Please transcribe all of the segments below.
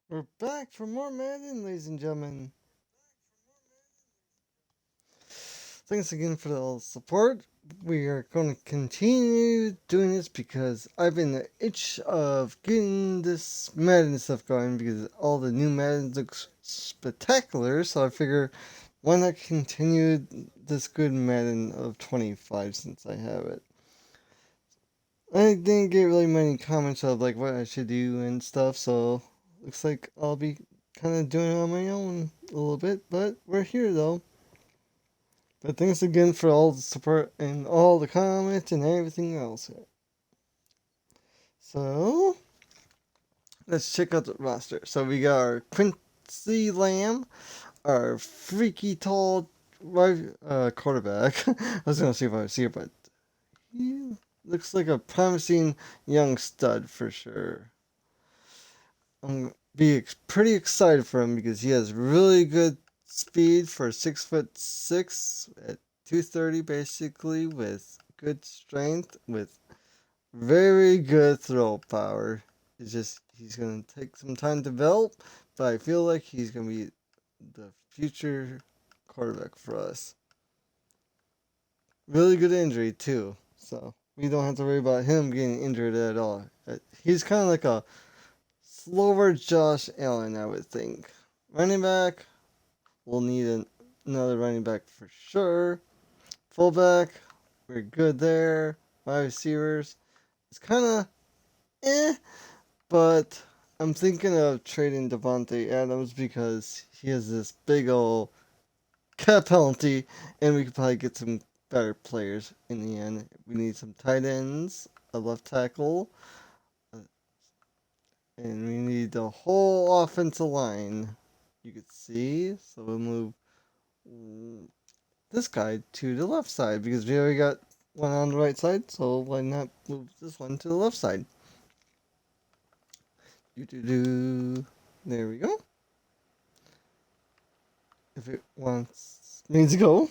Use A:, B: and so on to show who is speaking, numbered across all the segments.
A: We're back for more Madden, ladies and gentlemen. Thanks again for all the support. We are going to continue doing this because I've been the itch of getting this Madden stuff going because all the new Madden looks spectacular. So I figure why not continue this good Madden of 25 since I have it. I didn't get really many comments of like what I should do and stuff, so looks like I'll be kind of doing it on my own a little bit, but we're here though. But thanks again for all the support and all the comments and everything else. So let's check out the roster. So we got our Quincy Lamb, our freaky tall quarterback. I was gonna see if I would see it, but he looks like a promising young stud for sure. I'm pretty excited for him because he has really good speed for 6'6" at 230 basically, with good strength, with very good throw power. It's just he's gonna take some time to develop, but I feel like he's gonna be the future quarterback for us. Really good injury too, so we don't have to worry about him getting injured at all. He's kind of like a slower Josh Allen, I would think. Running back, we'll need another running back for sure. Fullback, we're good there. Wide receivers, it's kind of eh, but I'm thinking of trading Devontae Adams because he has this big old cap penalty, and we could probably get some better players in the end. We need some tight ends, a left tackle, uh, and we need the whole offensive line. You could see, so we'll move this guy to the left side because we already got one on the right side, so why not move this one to the left side? Do do do. There we go. If it wants me to go,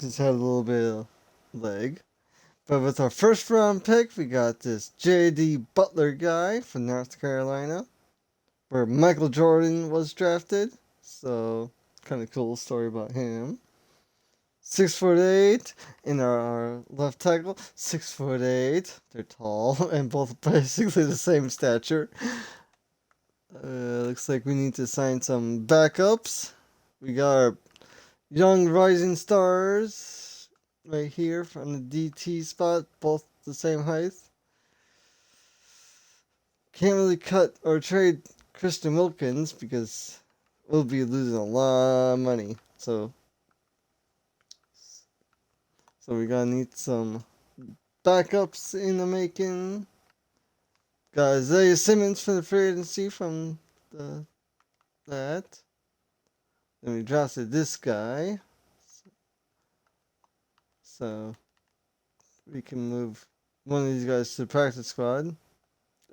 A: just had a little bit of leg. But with our first round pick, we got this J.D. Butler guy from North Carolina, where Michael Jordan was drafted. So, kind of cool story about him. 6'8", and our left tackle, 6'8". They're tall and both basically the same stature. Looks like we need to sign some backups. We got our young rising stars right here from the DT spot, both the same height. Can't really cut or trade Christian Wilkins because we'll be losing a lot of money. So we're gonna need some backups in the making. Got Isaiah Simmons from the free agency from the that. Then we drafted this guy. So we can move one of these guys to the practice squad.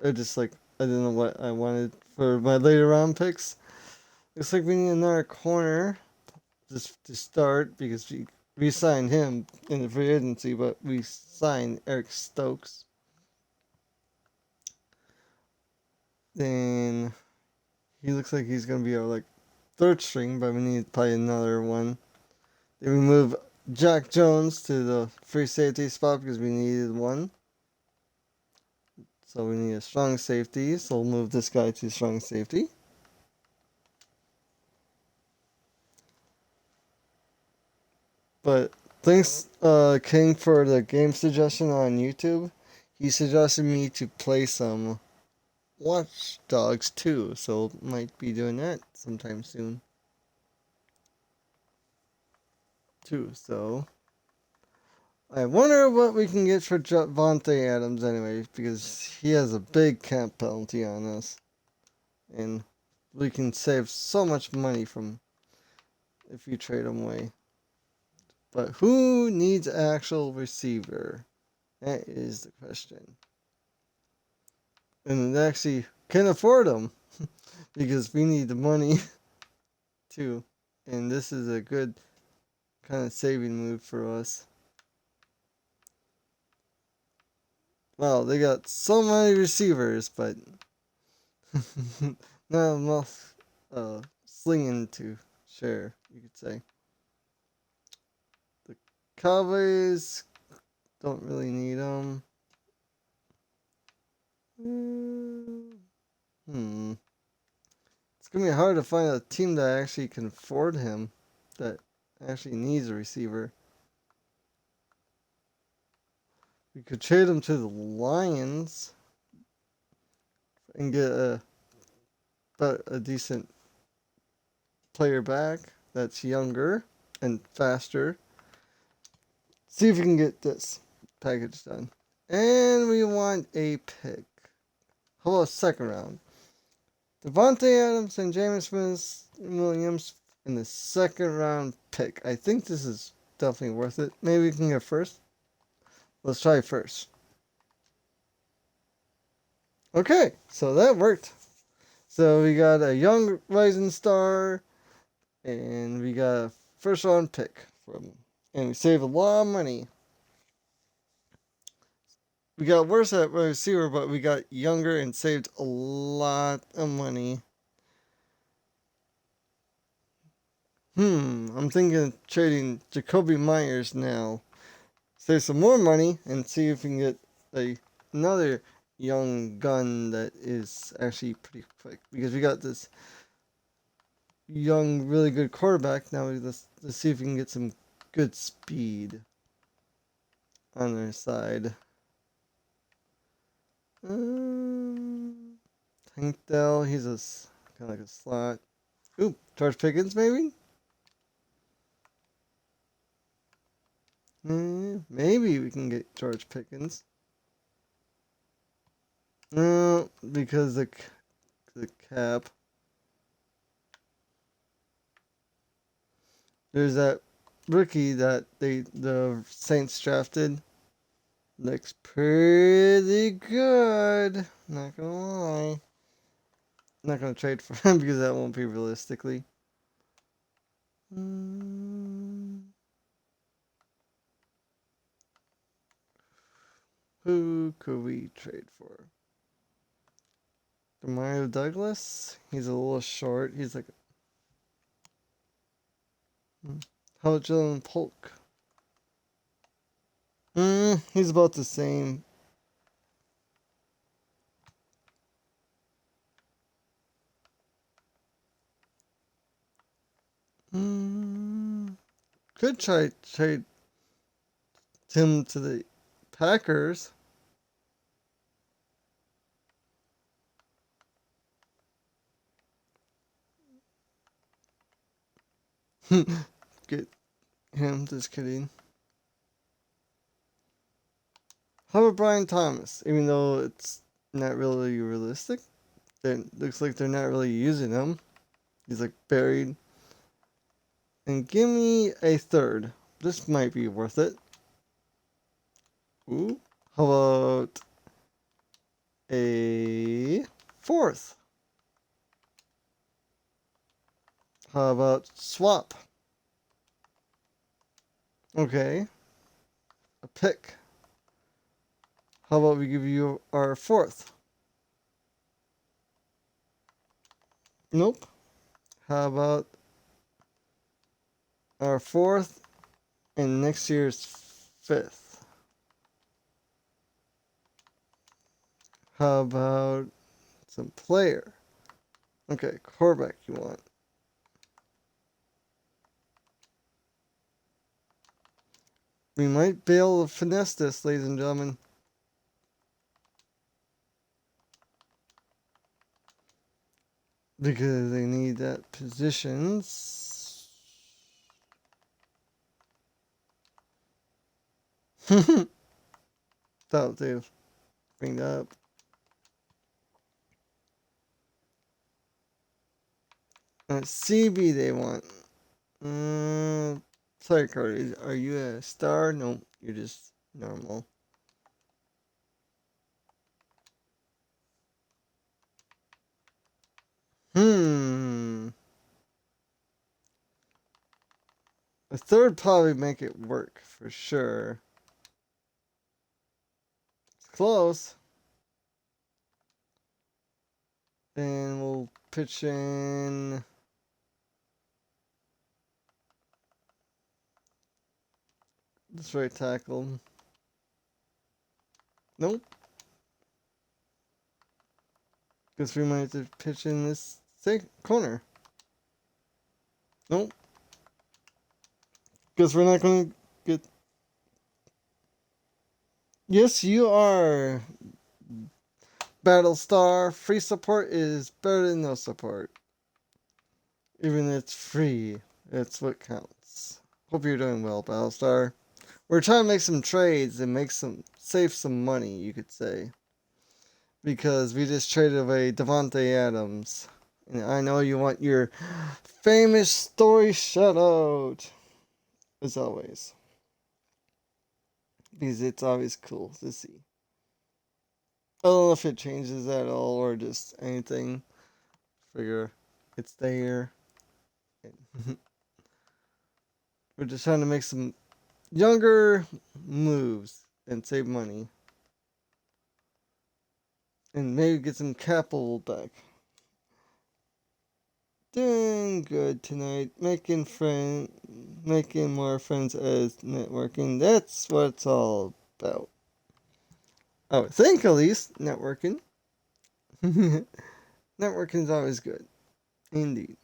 A: Or just like I didn't know what I wanted for my later round picks. Looks like we need another corner just to start because we signed him in the free agency, but we signed Eric Stokes. Then he looks like he's gonna be our like third string, but we need probably another one. Then we move Jack Jones to the free safety spot because we needed one. So we need a strong safety, so we'll move this guy to strong safety. But thanks, King, for the game suggestion on YouTube. He suggested me to play some Watch Dogs 2, so might be doing that sometime soon too. So I wonder what we can get for Javante Adams anyway, because he has a big camp penalty on us, and we can save so much money from if you trade him away. But who needs an actual receiver? That is the question. And actually can afford them because we need the money too. And this is a good kind of saving move for us. Wow, they got so many receivers, but not enough slinging to share, you could say. The Cowboys don't really need them. Hmm. It's gonna be hard to find a team that actually can afford him, that actually needs a receiver. We could trade him to the Lions and get a decent player back that's younger and faster. See if we can get this package done. And we want a pick. How about second round? Devontae Adams and Jameis Williams in the second round pick. I think this is definitely worth it. Maybe we can get first. Let's try first. Okay, so that worked. So we got a young rising star, and we got a first round pick from, and we saved a lot of money. We got worse at receiver, but we got younger and saved a lot of money. I'm thinking of trading Jacoby Myers now. Save some more money and see if we can get another young gun that is actually pretty quick. Because we got this young, really good quarterback. Now let's see if we can get some good speed on our side. Tank Dell, he's kind of like a slot. Ooh, George Pickens maybe? Maybe we can get George Pickens. No, because the cap. There's that rookie that the Saints drafted. Looks pretty good. Not gonna lie. Not gonna trade for him because that won't be realistically. Who could we trade for? Mario Douglas? He's a little short. He's like. How about Jalen Polk? He's about the same. Could trade him to the Packers. Get him, just kidding. How about Brian Thomas? Even though it's not really realistic, it looks like they're not really using him. He's like buried. And give me a third. This might be worth it. Ooh. How about a fourth? How about swap? Okay. A pick. How about we give you our fourth? Nope. How about our fourth and next year's fifth? How about some player? Okay, quarterback you want. We might be able to finesse this, ladies and gentlemen. Because they need that positions. Thought they bring that up. CB they want. Player card. Are you a star? No, you're just normal. A third probably make it work for sure. It's close. And we'll pitching. This right tackle. Nope. Guess we might have to pitch in this corner. Nope. Guess we're not going to get. Yes, you are. Battlestar. Free support is better than no support. Even if it's free, that's what counts. Hope you're doing well, Battlestar. We're trying to make some trades and save some money, you could say. Because we just traded away Devontae Adams. And I know you want your famous story shout out. As always. Because it's always cool to see. I don't know if it changes at all or just anything. Figure it's there. We're just trying to make some younger moves and save money. And maybe get some capital back. Doing good tonight. Making more friends as networking. That's what it's all about. I would think, at least, networking. Networking is always good. Indeed.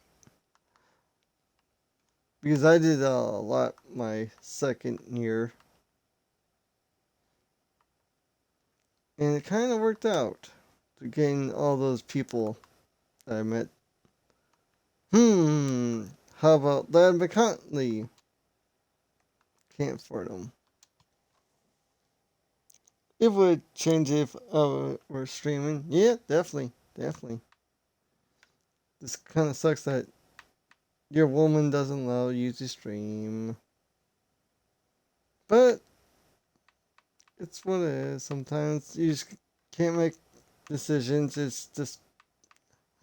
A: Because I did a lot my second year. And it kind of worked out. To gain all those people that I met. How about Lad McContley? Can't afford him. It would change if we're streaming. Yeah, definitely. Definitely. This kind of sucks that your woman doesn't allow you to stream. But it's what it is. Sometimes you just can't make decisions. It's just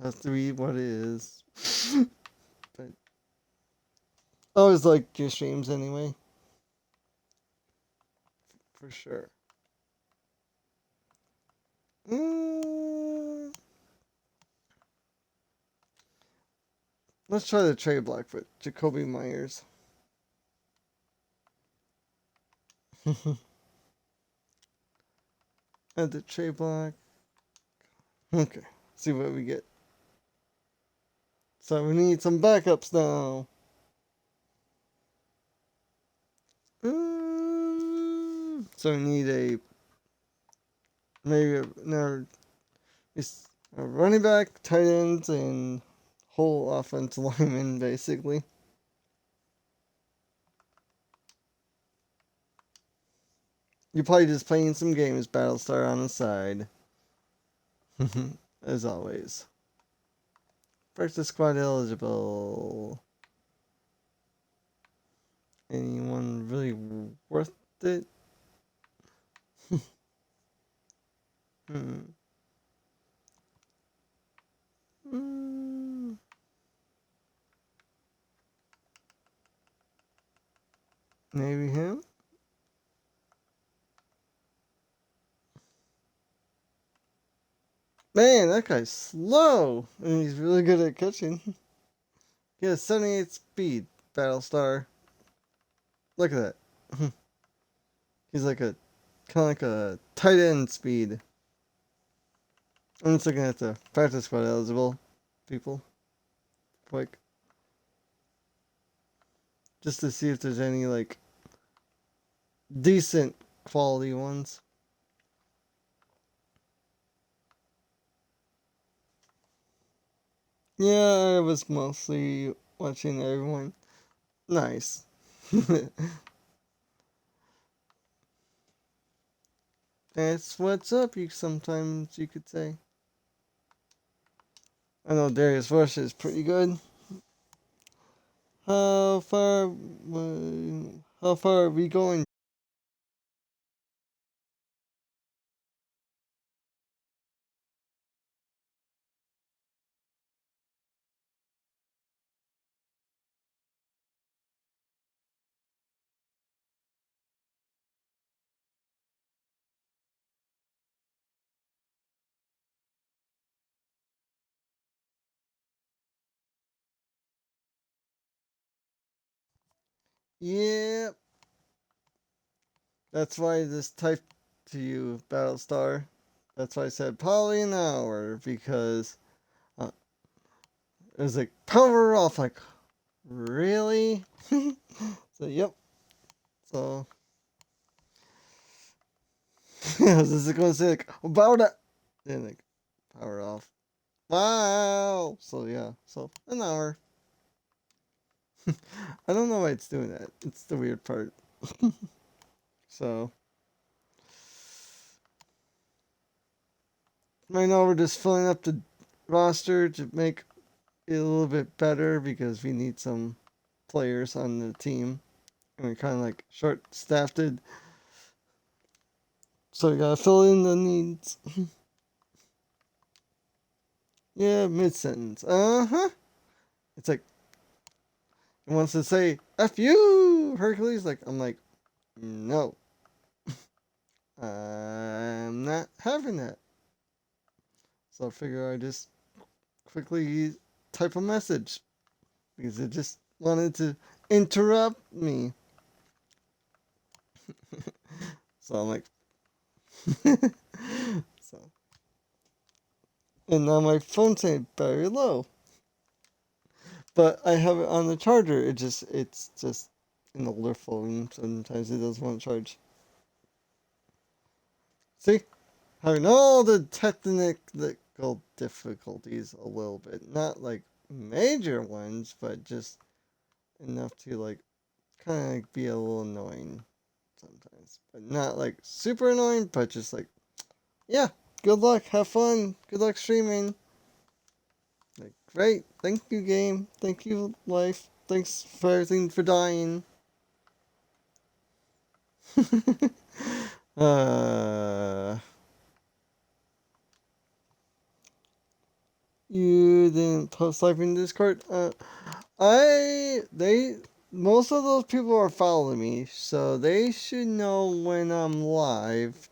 A: has to be what it is. But I always like your streams anyway. For sure. Let's try the trade block for Jacoby Myers. Add the trade block. Okay, see what we get. So we need some backups now. So we need maybe another a running back, tight ends, and whole offensive lineman, basically. You're probably just playing some games, Battlestar, on the side. As always. Practice squad eligible. Anyone really worth it? Maybe him? Man, that guy's slow! And he's really good at catching. He has 78 speed, Battlestar. Look at that. He's like kind of like a tight end speed. I'm just looking at the practice squad eligible people. Quick. Just to see if there's any, like, decent quality ones. Yeah, I was mostly watching everyone. Nice. That's what's up, sometimes you could say. I know Darius Rush is pretty good. How far are we going? Yep. That's why I just typed to you, Battlestar. That's why I said probably an hour, because uh, it was like power off. Like, really? So, yep. So, I was just going to say, like, about it. Then, like, power off. Wow. So, yeah. So, an hour. I don't know why it's doing that. It's the weird part. So, right now we're just filling up the roster to make it a little bit better because we need some players on the team. And we're kind of like short staffed. So we gotta fill in the needs. Yeah, mid sentence. Uh huh. It's like it wants to say "F you, Hercules." Like I'm like, no, I'm not having that. So I figure I just quickly type a message because it just wanted to interrupt me. So I'm like, so, and now my phone's saying very low, but I have it on the charger. It's just an older phone. Sometimes it doesn't want to charge. See, having all the technical difficulties a little bit, not like major ones, but just enough to like kind of be a little annoying sometimes, but not like super annoying, but just like, yeah, good luck, have fun, good luck streaming. Like, great, thank you, game, thank you, life, thanks for everything for dying. uh, you didn't post live in Discord. They most of those people are following me, so they should know when I'm live,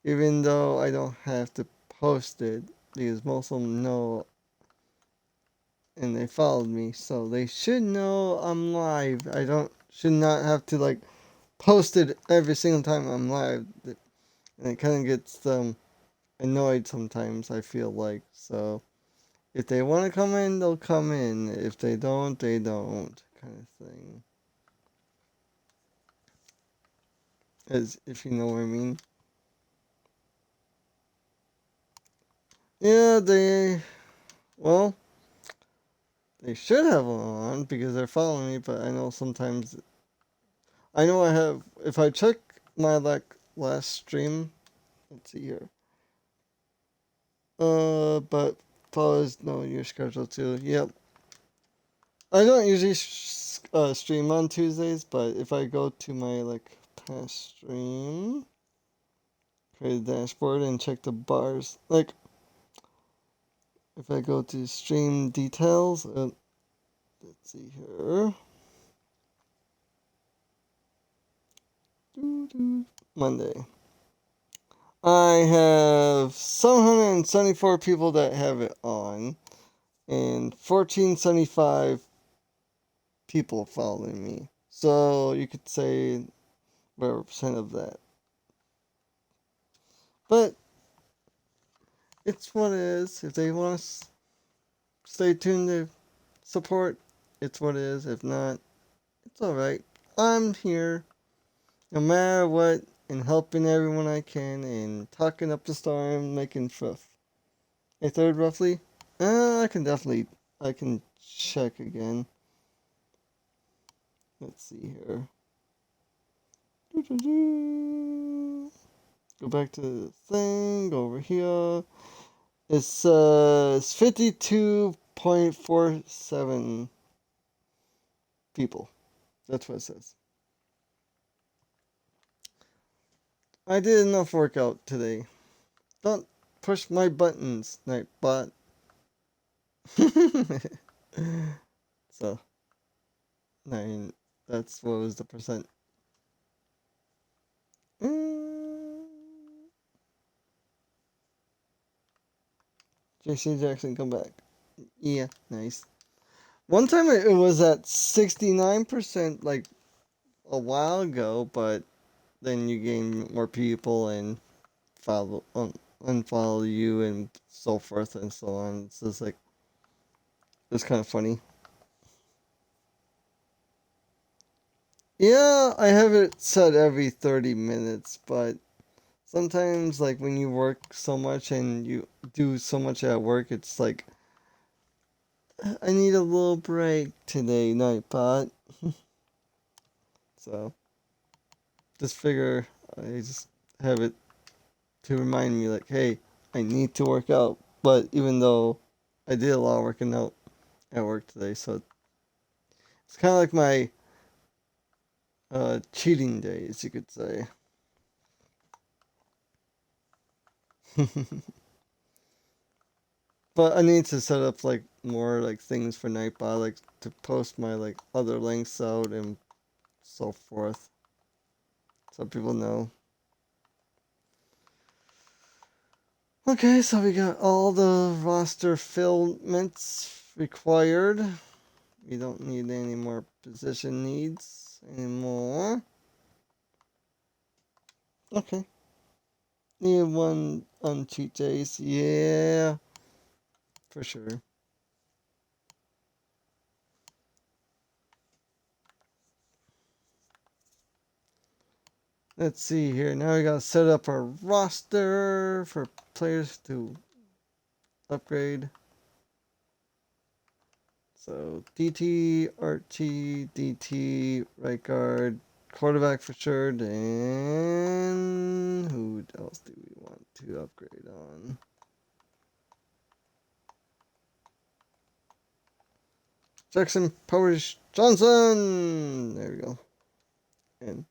A: even though I don't have to post it because most of them know and they followed me, so they should know I'm live. I don't should not have to like post it every single time I'm live, and it kind of gets them annoyed sometimes. I feel like so. If they want to come in, they'll come in. If they don't, they don't. Kind of thing. As if you know what I mean. Yeah, well, they should have them on because they're following me, but I know sometimes, I know I have, if I check my like last stream, let's see here. But follows know your schedule too. Yep. I don't usually stream on Tuesdays, but if I go to my like past stream, create a dashboard and check the bars, like if I go to stream details, let's see here. Monday. I have 774 people that have it on, and 1475 people following me. So you could say whatever percent of that. But it's what it is. If they want to stay tuned to support, it's what it is. If not, it's alright. I'm here no matter what and helping everyone I can and talking up the storm, making fifth. A third roughly? I can check again. Let's see here. Go back to the thing, go over here. It says 52.47 people. That's what it says. I did enough workout today. Don't push my buttons, Nightbot. So, 9, that's what was the percent. JC Jackson, come back. Yeah, nice. One time it was at 69%, like a while ago, but then you gain more people and unfollow you and so forth and so on. It's just like it's kind of funny. Yeah, I have it set every 30 minutes, but sometimes like when you work so much and you do so much at work, it's like I need a little break today, Nightbot. So just figure I just have it to remind me like, hey, I need to work out. But even though I did a lot of working out at work today, so it's kind of like my cheating days, you could say. But I need to set up like more like things for Nightbot, like to post my like other links out and so forth, so people know. Okay, so we got all the roster fillments required. We don't need any more position needs anymore. Okay. Need one on cheat days. Yeah, for sure. Let's see here. Now we gotta set up our roster for players to upgrade. So DT, RT, DT, right guard, quarterback for sure. Then who else do we want to upgrade on? Jackson Powers Johnson. There we go. And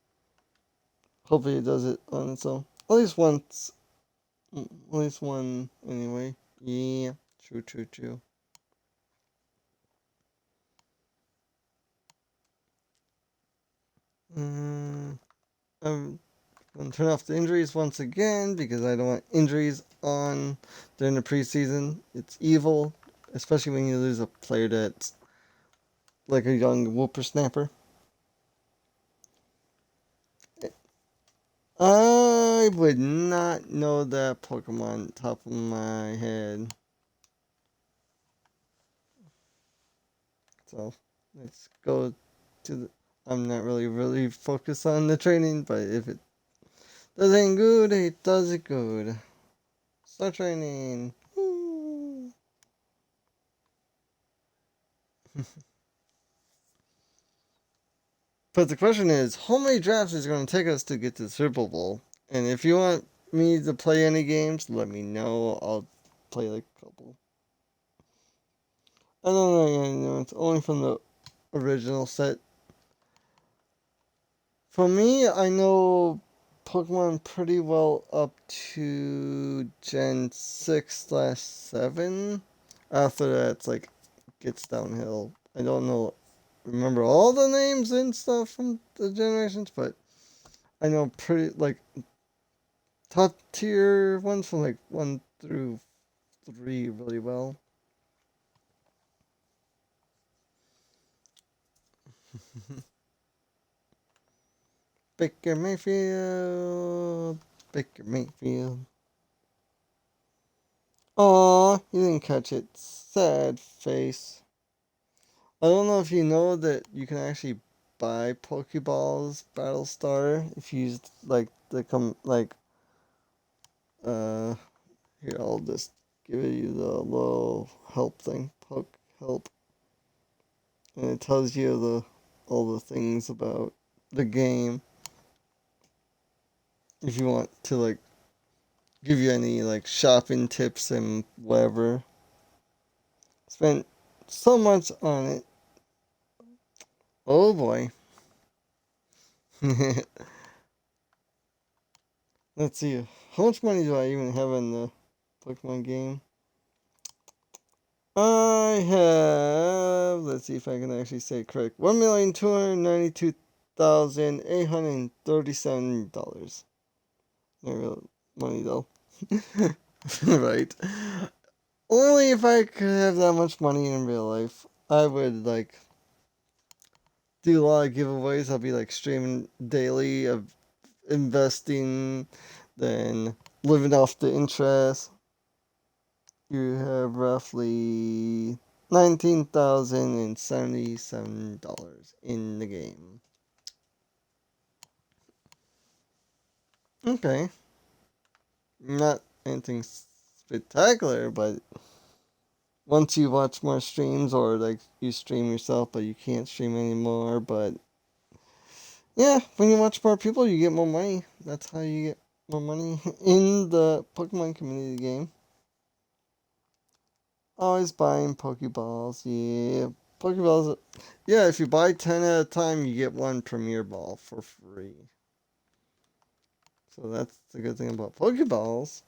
A: hopefully it does it on its own. At least once. At least one anyway. Yeah. True, true, true. I'm gonna turn off the injuries once again because I don't want injuries on during the preseason. It's evil, especially when you lose a player that's like a young whippersnapper. I would not know that Pokemon top of my head. So let's go to the. I'm not really focused on the training, but if it doesn't good, it does it good. Start training. But the question is, how many drafts is it going to take us to get to the Super Bowl? And if you want me to play any games, let me know. I'll play like a couple. I don't know, it's only from the original set. For me, I know Pokemon pretty well up to Gen 6/7. After that, it's like gets downhill. I don't know, remember all the names and stuff from the generations, but I know pretty like top tier ones from like 1 through 3 really well. Baker Mayfield, Baker Mayfield. Aw, you didn't catch it. Sad face. I don't know if you know that you can actually buy Pokeballs Battlestar if you use like the uh here I'll just give you the little help thing, poke help. And it tells you the all the things about the game. If you want to like give you any like shopping tips and whatever. Spent so much on it. Oh boy. Let's see. How much money do I even have in the Pokemon game? I have. Let's see if I can actually say it correct. $1,292,837. Not real money though. Right. Only if I could have that much money in real life, I would like do a lot of giveaways. I'll be like streaming daily of investing, then living off the interest. You have roughly $19,077 in the game. Okay, not anything spectacular, but once you watch more streams or like you stream yourself, but you can't stream anymore, but yeah, when you watch more people, you get more money. That's how you get more money in the Pokemon community game. Always buying Pokeballs. Yeah, Pokeballs. Yeah, if you buy 10 at a time, you get one Premier Ball for free. So that's the good thing about Pokeballs.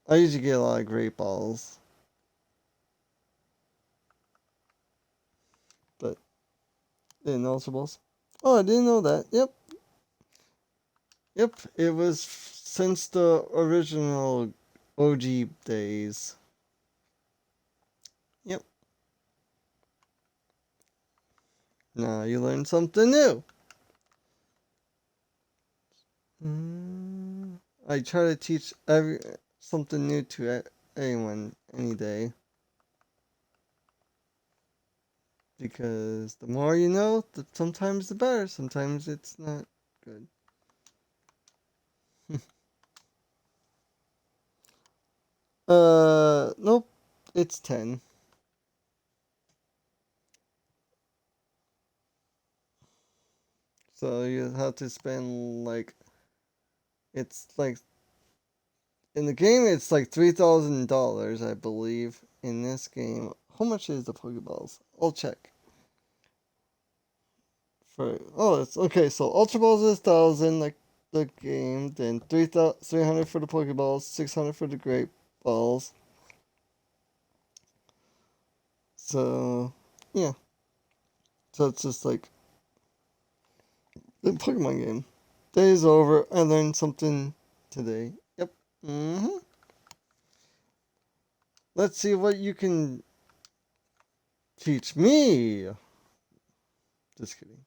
A: I usually get a lot of great balls. But, in Ultra Balls. Oh, I didn't know that. Yep. Yep, it was since the original OG days. Yep. Now you learned something new. I try to teach something new to anyone any day. Because the more you know, sometimes the better. Sometimes it's not good. Nope. It's 10. So you have to spend like it's like in the game it's like $3,000, I believe. In this game, how much is the Pokeballs? I'll check. It's okay. So Ultra Balls is 1,000, like the game. Then 300 for the Pokeballs, 600 for the Great Balls. So yeah, so it's just like the Pokemon game. Day is over. I learned something today. Yep. Let's see what you can teach me. Just kidding.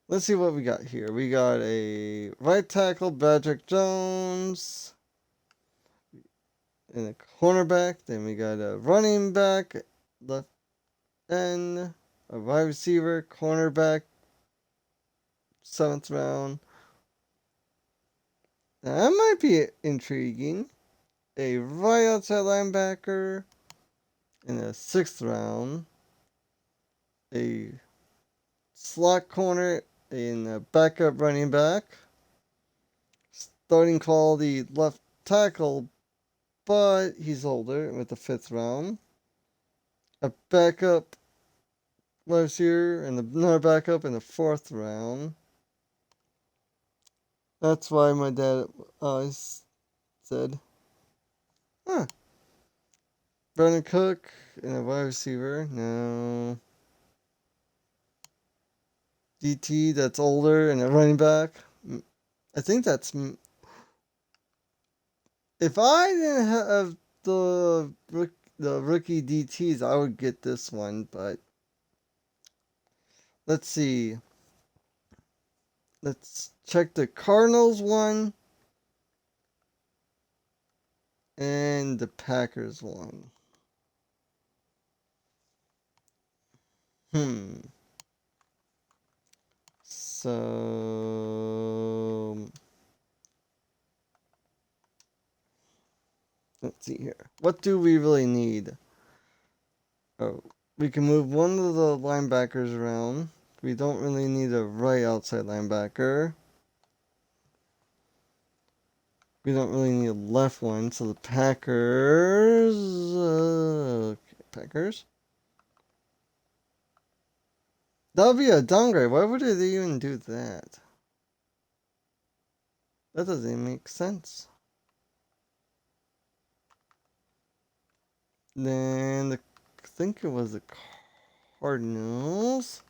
A: Let's see what we got here. We got a right tackle, Badrick Jones, and a cornerback. Then we got a running back, left end, a wide receiver, cornerback, 7th round. That might be intriguing. A right outside linebacker in the 6th round. A slot corner in a backup running back. Starting quality left tackle, but he's older with the 5th round. A backup last year and another backup in the 4th round. That's why my dad always said, huh, Brandon Cook and a wide receiver. No. DT that's older and a running back. I think that's. If I didn't have the rookie DTs, I would get this one, but let's see. Let's check the Cardinals one and the Packers one. So let's see here. What do we really need? Oh, we can move one of the linebackers around. We don't really need a right outside linebacker. We don't really need a left one, so the Packers. Packers. That would be a downgrade. Why would they even do that? That doesn't even make sense. Then I think it was the Cardinals.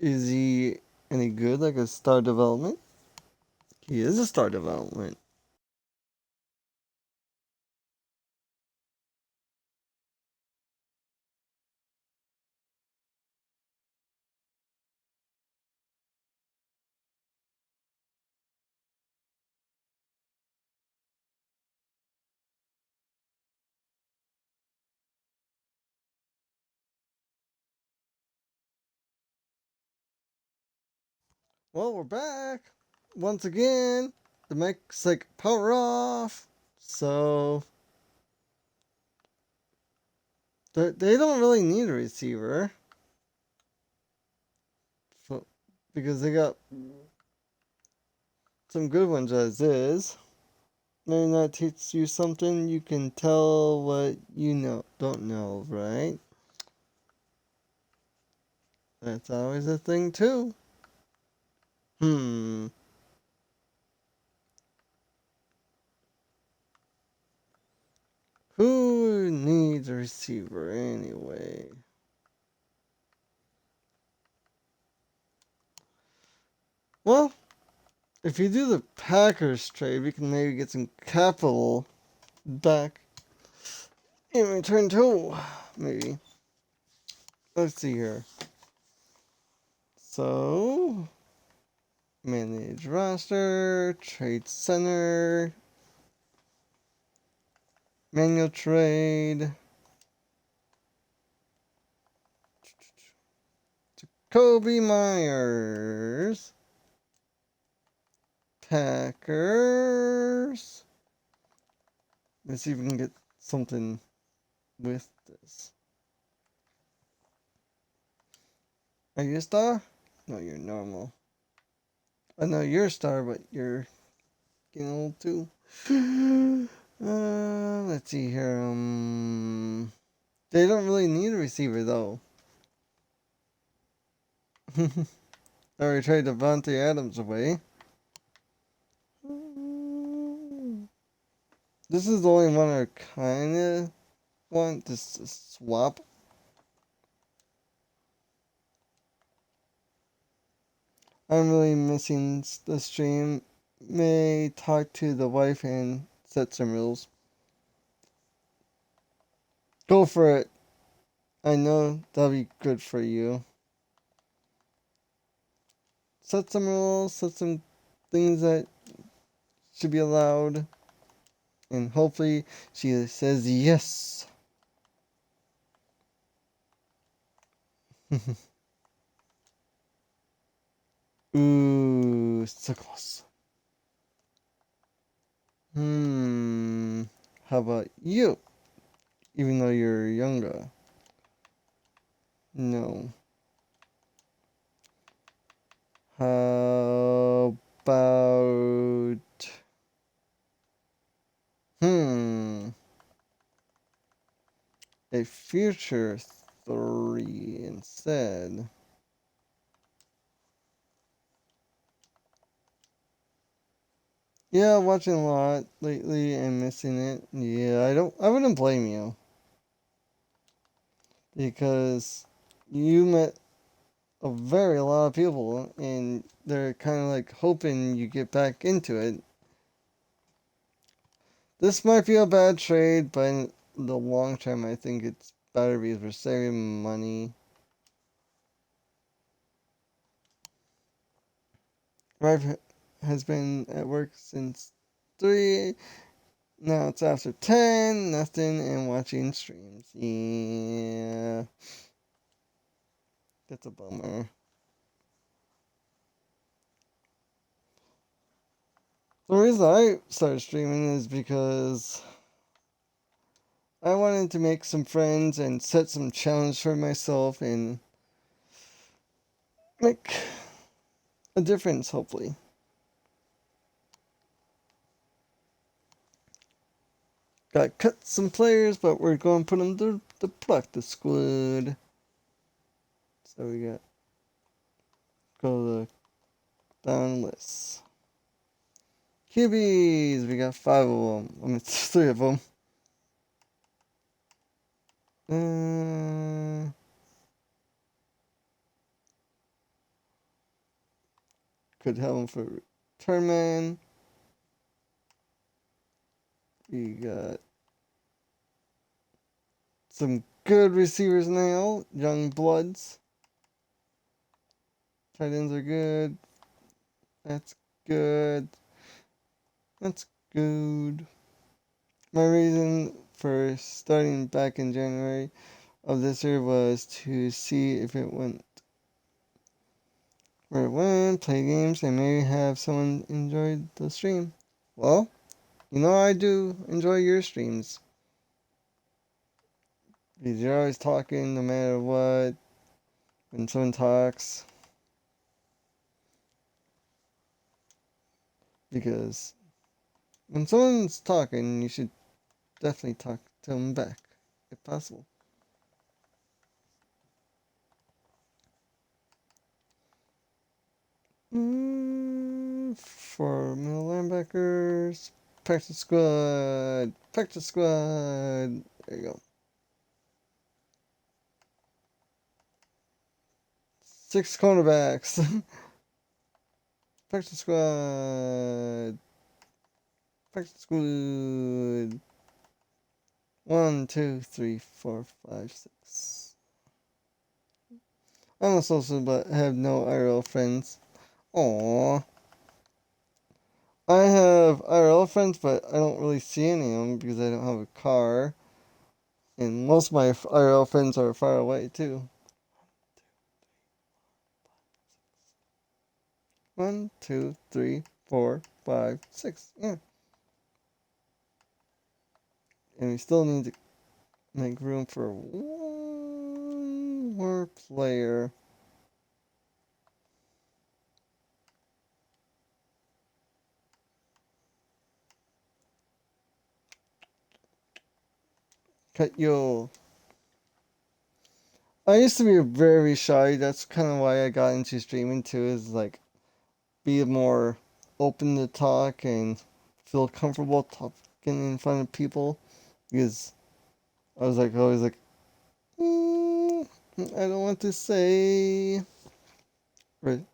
A: Is he any good, like a star development? He is a star development. Well, we're back. Once again, the mic's like power off. So, they don't really need a receiver. So, because they got some good ones as is. Maybe that teaches you something. You can tell what you don't know, right? That's always a thing, too. Hmm. Who needs a receiver anyway? Well, if you do the Packers trade, we can maybe get some capital back in return too. Maybe. Let's see here. So, manage roster, trade center, manual trade, Kobe Myers, Packers. Let's see if we can get something with this. Are you a star? No, you're normal. I know you're a star, but you're getting old too. Let's see here. They don't really need a receiver though. I already traded Devontae Adams away. This is the only one I kind of want to swap. I'm really missing the stream. May talk to the wife and set some rules. Go for it. I know that'll be good for you. Set some rules, set some things that should be allowed. And hopefully she says yes. Ooh, so close. How about you? Even though you're younger. No. How about... A future 3 instead. Yeah, watching a lot lately and missing it. Yeah, I wouldn't blame you. Because you met a very lot of people and they're kind of like hoping you get back into it. This might be a bad trade, but in the long term, I think it's better because we're saving money. Rife has been at work since 3. Now it's after 10, nothing, and watching streams. Yeah. That's a bummer. The reason I started streaming is because I wanted to make some friends and set some challenge for myself and make a difference, hopefully. Got cut some players, but we're going to put them to the practice squad. So we got go down list. QBs, we got 5 of them. I mean, 3 of them. Could have them for return man. We got some good receivers now. Young bloods. Tight ends are good. That's good. That's good. My reason for starting back in January of this year was to see if it Or win, play games, and maybe have someone enjoy the stream. Well, you know I do enjoy your streams. Because you're always talking no matter what. When someone talks. Because when someone's talking, you should definitely talk to them back, if possible. For middle linebackers, practice squad, practice squad. There you go. 6 cornerbacks. Practice squad. Practice squad. 1, 2, 3, 4, 5, 6. I'm a social but have no IRL friends. Aww. I have IRL friends, but I don't really see any of them because I don't have a car. And most of my IRL friends are far away too. 1, 2, 3, 4, 5, 6. Yeah. And we still need to make room for one more player. Cut yo. I used to be very shy. That's kind of why I got into streaming too. Is like be more open to talk and feel comfortable talking in front of people. Because I was like always like, I don't want to say. Right.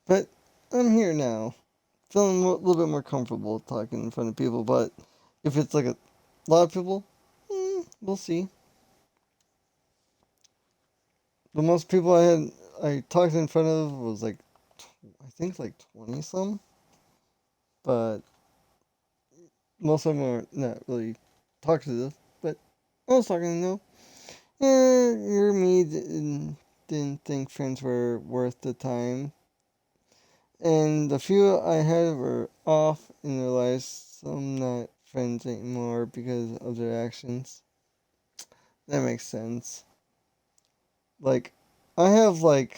A: But I'm here now, feeling a little bit more comfortable talking in front of people. But if it's like a lot of people, we'll see. The most people I talked in front of was like, I think like 20 some. But most of them are not really talkative. But I was talking to them. You're me didn't think friends were worth the time. And the few I had were off in their lives, some not friends anymore because of their actions. That makes sense. Like, I have like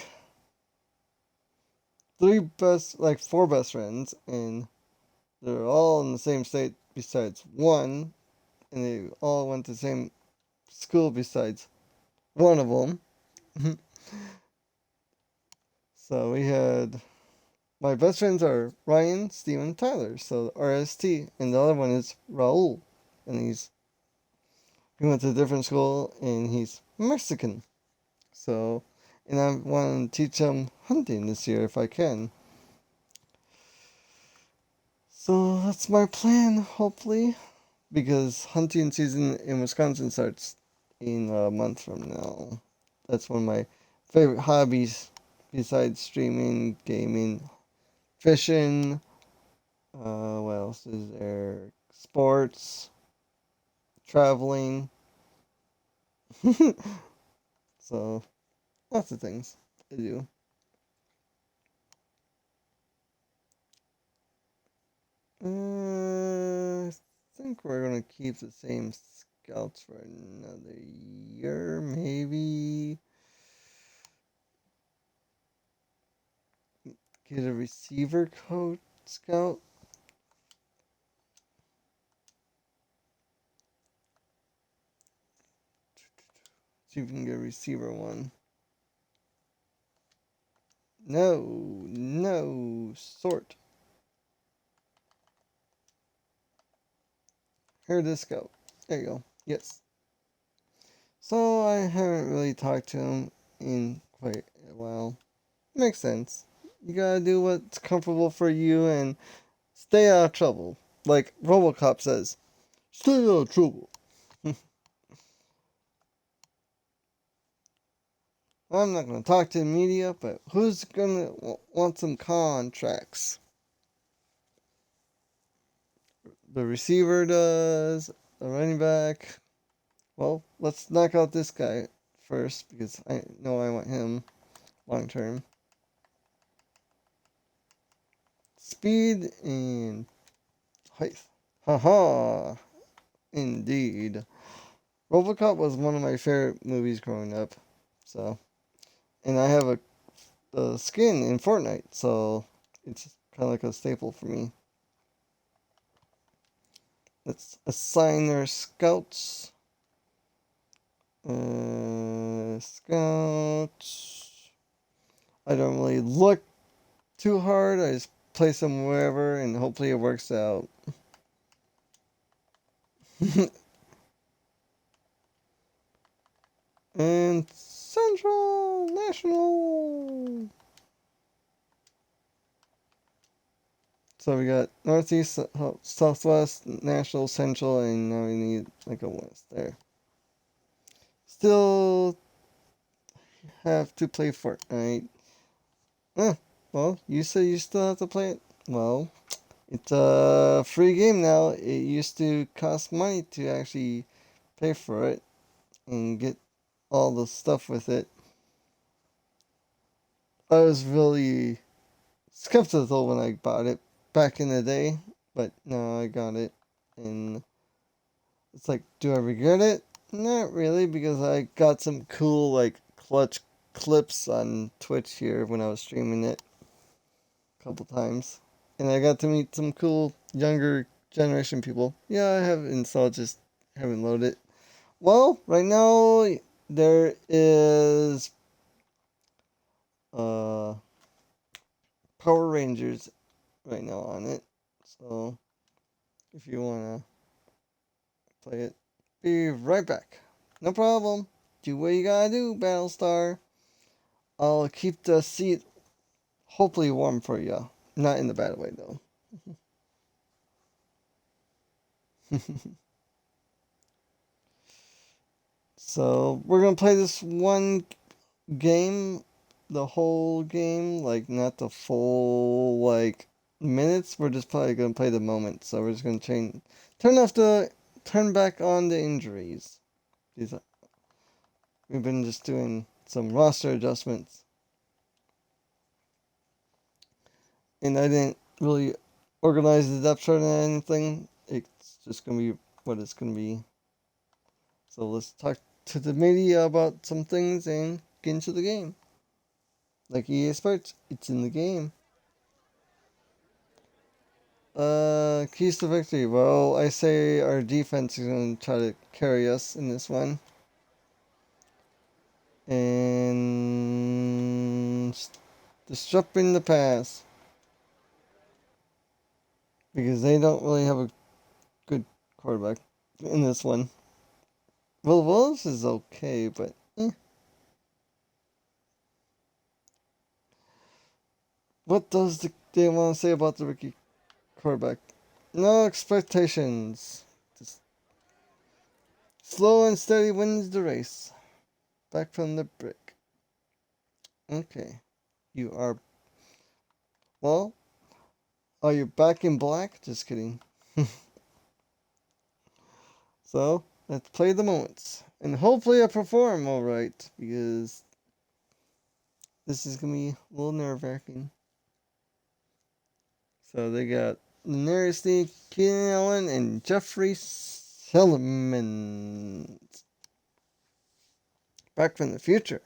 A: four best friends, and they're all in the same state besides one, and they all went to the same school besides one of them. So we had my best friends are Ryan, Steven, Tyler. So RST, and the other one is Raul, and he went to a different school, and he's Mexican. So, and I want to teach him hunting this year if I can. So that's my plan, hopefully, because hunting season in Wisconsin starts in a month from now. That's one of my favorite hobbies besides streaming, gaming, fishing. What else is there? Sports, traveling. So lots of things to do. I think we're gonna keep the same scouts for another year, maybe. Get a receiver coach scout. See if we can get a receiver one. No, sort. Here it is, scout. There you go. Yes. So I haven't really talked to him in quite a while. Makes sense. You gotta do what's comfortable for you and stay out of trouble. Like Robocop says, stay out of trouble. I'm not gonna talk to the media, but who's gonna want some contracts? The receiver does, the running back. Well, let's knock out this guy first because I know I want him. long term. Speed and height. Haha, indeed. RoboCop was one of my favorite movies growing up. So, and I have a skin in Fortnite, so it's kind of like a staple for me. Let's assign our scouts. Scouts. I don't really look too hard. I just place them wherever, and hopefully it works out. And Central National. So we got Northeast, Southwest, National, Central, and now we need like a West there. Still have to play Fortnite. Well, you said you still have to play it. Well, it's a free game now. It used to cost money to actually pay for it and get all the stuff with it. I was really skeptical when I bought it back in the day, but now I got it, and it's like, do I regret it? Not really, because I got some cool like clutch clips on Twitch here when I was streaming it a couple times, and I got to meet some cool younger generation people. Yeah, I have installed, just haven't loaded it. Well, right now there is uh Power Rangers right now on it, so if you wanna play it, be right back. No problem. Do what you gotta do, Battlestar. I'll keep the seat hopefully warm for you. Not in the bad way, though. So, we're gonna play this one game, the whole game, like not the full, like, minutes. We're just probably gonna play the moment. So, we're just gonna turn back on the injuries. We've been just doing some roster adjustments. And I didn't really organize the depth chart or anything. It's just gonna be what it's gonna be. So let's talk to the media about some things and get into the game. Like EA Sports, it's in the game. Keys to victory. Well, I say our defense is gonna try to carry us in this one. And disrupting the pass. Because they don't really have a good quarterback in this one. Will Willis is okay, but what does they want to say about the rookie quarterback? No expectations. Just slow and steady wins the race. Back from the brick. Okay. You are. Well, are you back in black? Just kidding. So, let's play the moments. And hopefully I perform alright, because this is going to be a little nerve wracking. So, they got Nearly Keenan Allen and Jeffrey Solomon. Back from the future.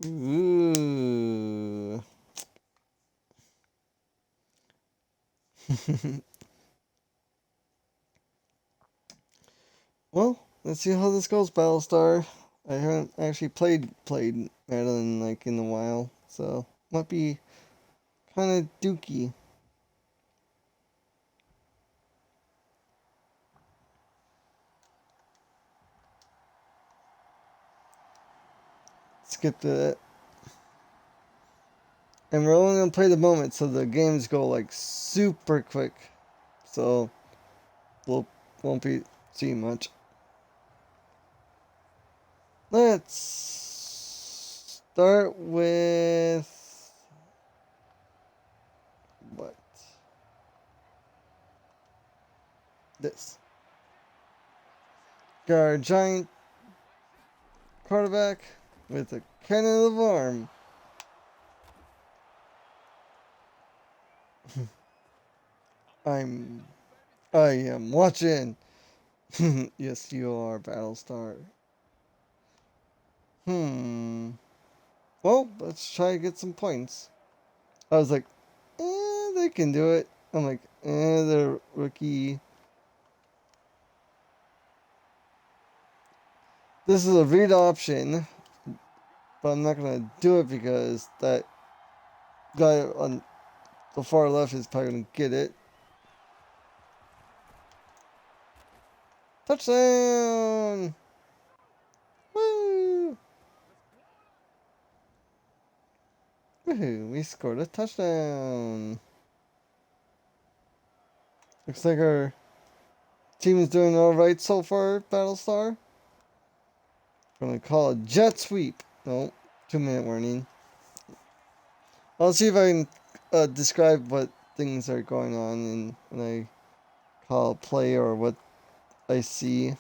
A: Ooh. Well, let's see how this goes, Battlestar. I haven't actually played Madeline like in a while, so might be kind of dookie. Skip that. And we're only gonna play the moment, so the games go like super quick. So we'll won't be seeing much. Let's start with what? This. Got our giant quarterback. with a cannon of arm. I am watching. Yes, you are, Battlestar. Well, let's try to get some points. I was like, they can do it. I'm like, they're rookie. This is a read option, but I'm not gonna do it because that guy on the far left is probably gonna get it. Touchdown! Woo! Woohoo! We scored a touchdown. Looks like our team is doing alright so far, Battlestar. I'm gonna call it jet sweep. No, 2-minute warning. I'll see if I can describe what things are going on when I call play or what I see.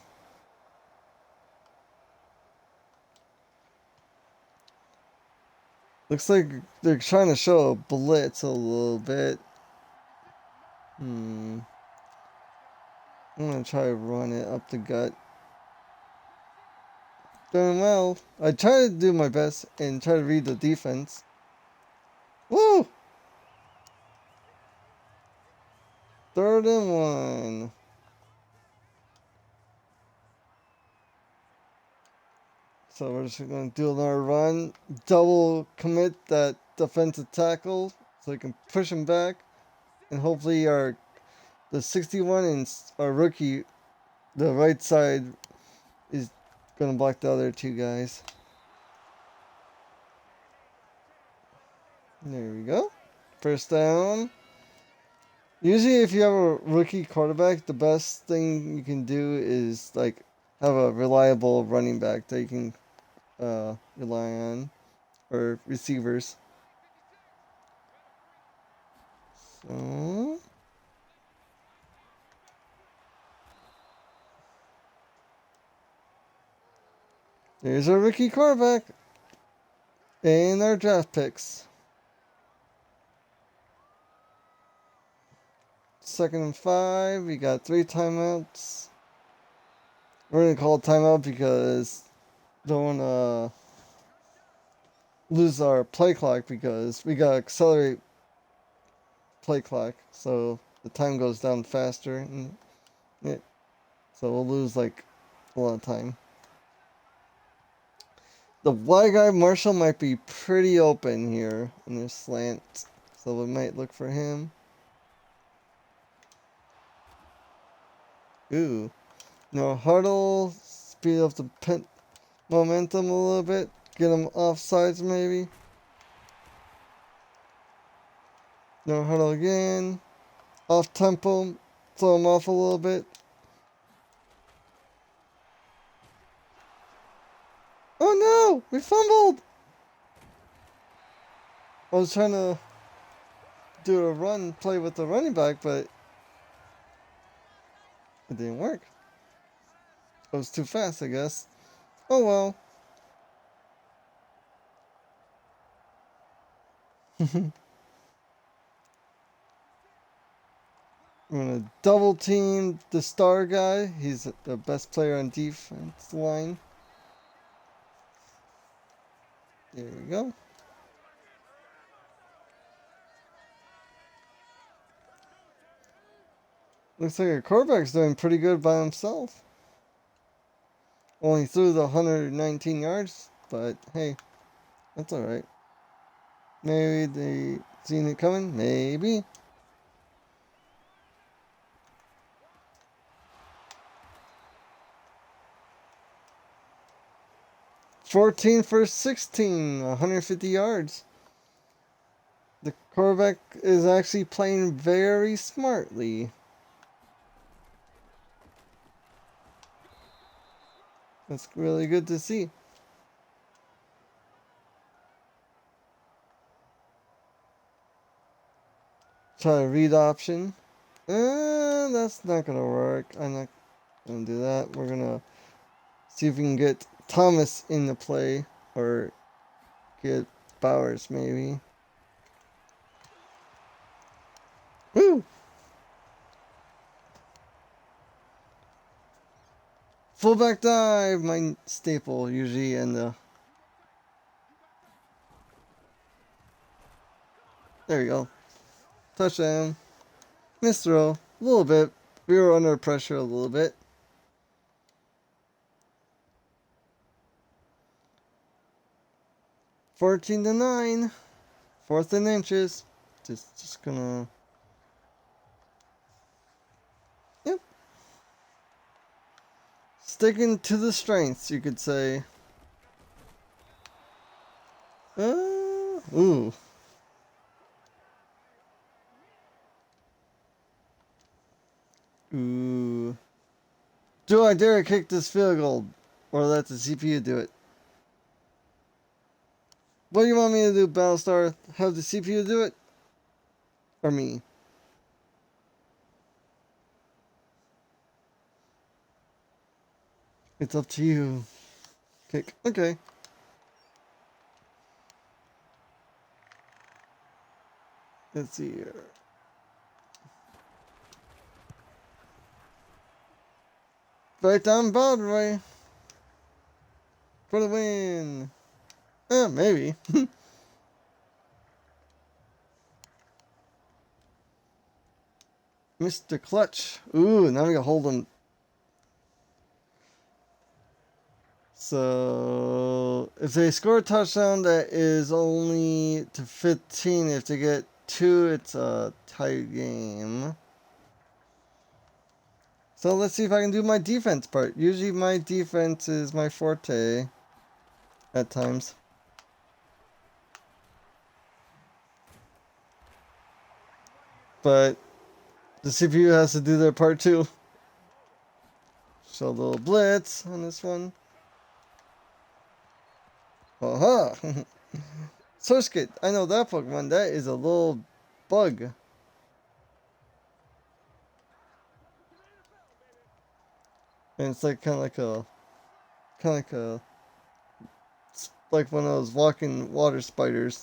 A: Looks like they're trying to show a blitz a little bit. I'm gonna try to run it up the gut. Doing well. I try to do my best and try to read the defense. Woo! 3rd and 1. So we're just gonna do another run. Double commit that defensive tackle so we can push him back. And hopefully the 61 and our rookie, the right side, is gonna block the other two guys. There we go. 1st down. Usually if you have a rookie quarterback, the best thing you can do is like have a reliable running back that you can rely on, or receivers. So there's our rookie quarterback and our draft picks. 2nd and 5. We got 3 timeouts. We're gonna call it timeout because don't wanna lose our play clock because we gotta accelerate play clock so the time goes down faster and so we'll lose like a lot of time. The wide guy Marshall might be pretty open here in this slant, so we might look for him. Ooh. No huddle, speed up the momentum a little bit, get him off sides maybe. No huddle again. Off tempo, throw him off a little bit. Oh no! We fumbled! I was trying to do a run play with the running back, but it didn't work. I was too fast, I guess. Oh well. I'm gonna double team the star guy. He's the best player on defense line. There we go. Looks like our quarterback's doing pretty good by himself. Only threw the 119 yards, but hey, that's alright. Maybe they seen it coming? Maybe. $14 for 16, 150 yards. The quarterback is actually playing very smartly. That's really good to see. Try a read option. That's not gonna work. I'm not gonna do that. We're gonna see if we can get Thomas in the play, or get Bowers maybe. Woo! Fullback dive, my staple usually in the. There you go. Touchdown. Missed throw. A little bit. We were under pressure a little bit. Fourteen to 9. 4th and inches. Just gonna. Yep. Sticking to the strengths, you could say. Ooh. Ooh. Do I dare kick this field goal? Or let the CPU do it? What do you want me to do, Battlestar? Have the CPU do it? Or me? It's up to you. Kick. Okay. Let's see here. Right down Broadway. For the win. Maybe. Mr. Clutch. Ooh, now we can hold him. So, if they score a touchdown that is only to 15, if they get 2, it's a tight game. So let's see if I can do my defense part. Usually my defense is my forte. At times. But the CPU has to do their part too. So a little blitz on this one. Aha! Surskit, I know that Pokemon. That is a little bug. And it's like kind of like one of those walking water spiders.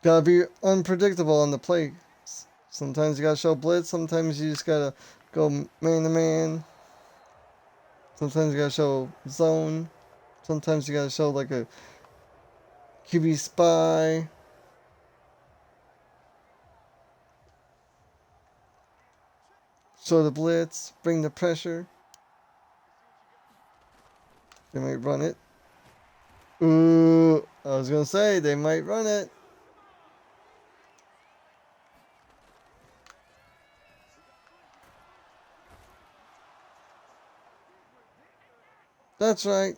A: Gotta be unpredictable on the play. Sometimes you gotta show blitz, sometimes you just gotta go man to man. Sometimes you gotta show zone. Sometimes you gotta show like a QB spy. Show the blitz, bring the pressure. They might run it. Ooh, I was gonna say they might run it. That's right.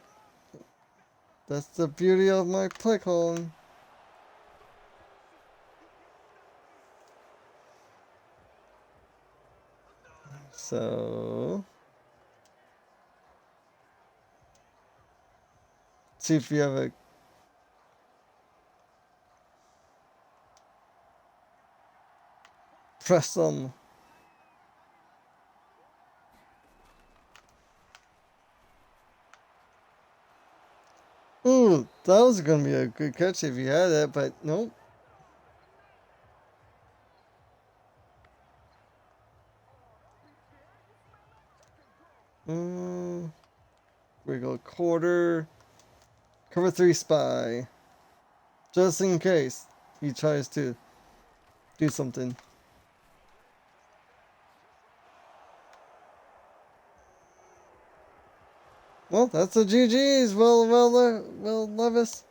A: That's the beauty of my play calling. So, see if you have a press them. Ooh, that was gonna be a good catch if you had it, but nope. We go quarter. Cover 3 spy. Just in case he tries to do something. Well, that's the GG's. Will Levis.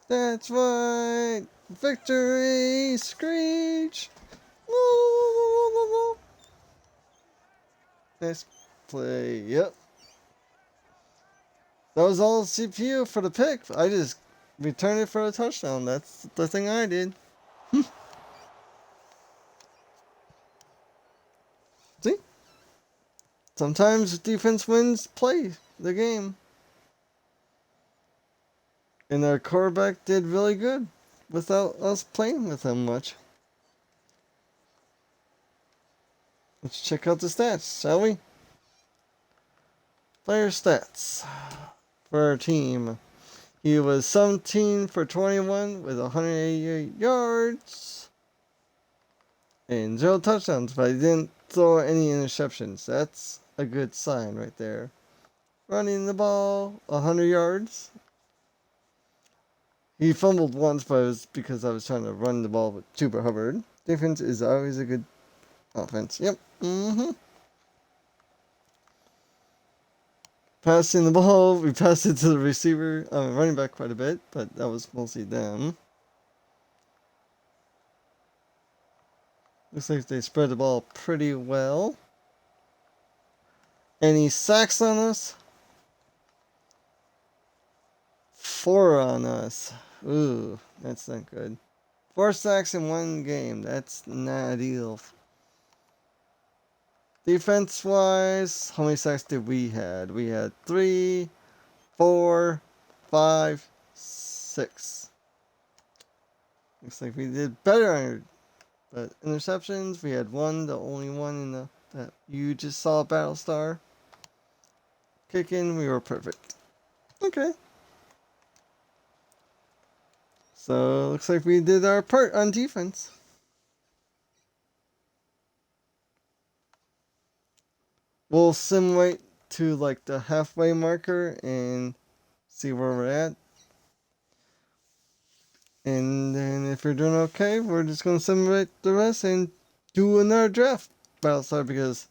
A: That's right. Victory, Screech. Nice play. Yep. That was all CPU for the pick. I just returned it for a touchdown. That's the thing I did. See? Sometimes defense wins play the game. And our quarterback did really good without us playing with him much. Let's check out the stats, shall we? Player stats for our team. He was 17 for 21 with 188 yards and 0 touchdowns, but he didn't throw any interceptions. That's a good sign right there. Running the ball, 100 yards. He fumbled once, but it was because I was trying to run the ball with Chuba Hubbard. Defense is always a good offense. Yep. Passing the ball, we passed it to the receiver, running back quite a bit, but that was mostly them. Looks like they spread the ball pretty well. Any sacks on us? 4 on us. Ooh, that's not good. 4 sacks in one game. That's not ideal. Defense wise, how many sacks did we had? We had 3, 4, 5, 6. Looks like we did better on. But interceptions, we had 1, the only one in the that you just saw, Battlestar. Kicking, we were perfect. Okay. So looks like we did our part on defense. We'll simulate to like the halfway marker and see where we're at. And then if we're doing okay, we're just gonna simulate the rest and do another draft, Battlestar, because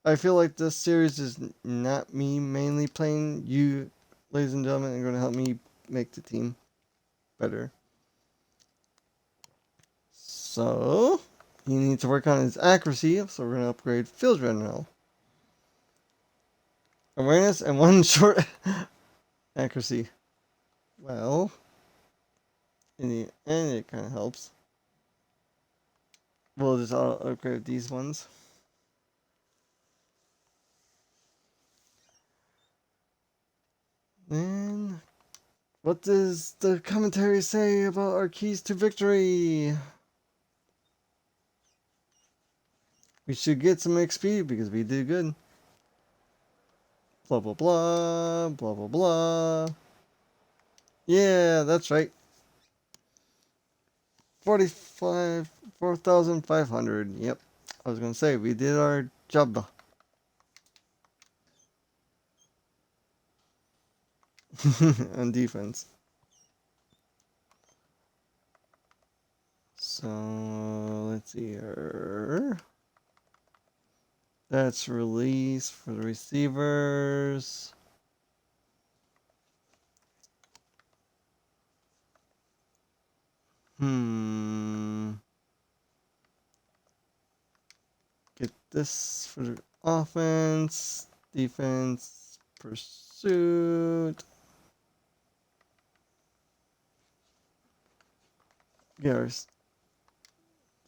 A: I feel like this series is not me mainly playing. You, ladies and gentlemen, are gonna help me make the team better. So he needs to work on his accuracy, so we're gonna upgrade field general. Awareness and 1 short accuracy. Well, in the end, it kind of helps. We'll just upgrade these ones. And what does the commentary say about our keys to victory? We should get some XP because we did good. Blah, blah, blah, blah, blah, blah. Yeah, that's right. 4,500. Yep. I was going to say, we did our job. On defense. So, let's see here. That's release for the receivers. Get this for the offense, defense, pursuit. Get our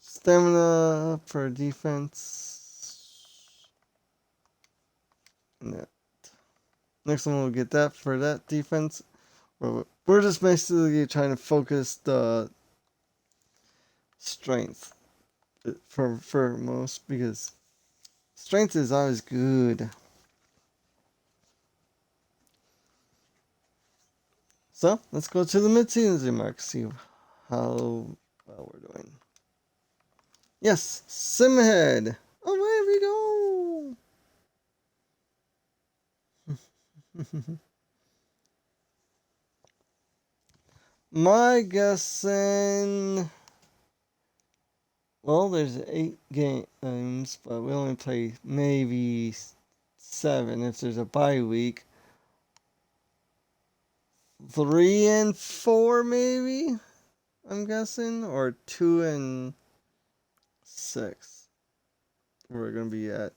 A: stamina for defense. And that. Next one we'll get that for that defense. We're just basically trying to focus the strength for most, because strength is always good. So let's go to the mid-season mark, see how well we're doing. Yes, Simhead. Away we go. My guessing. Well, there's 8 games, but we only play maybe 7 if there's a bye week. 3 and 4 maybe, I'm guessing, or 2 and 6. We're gonna be at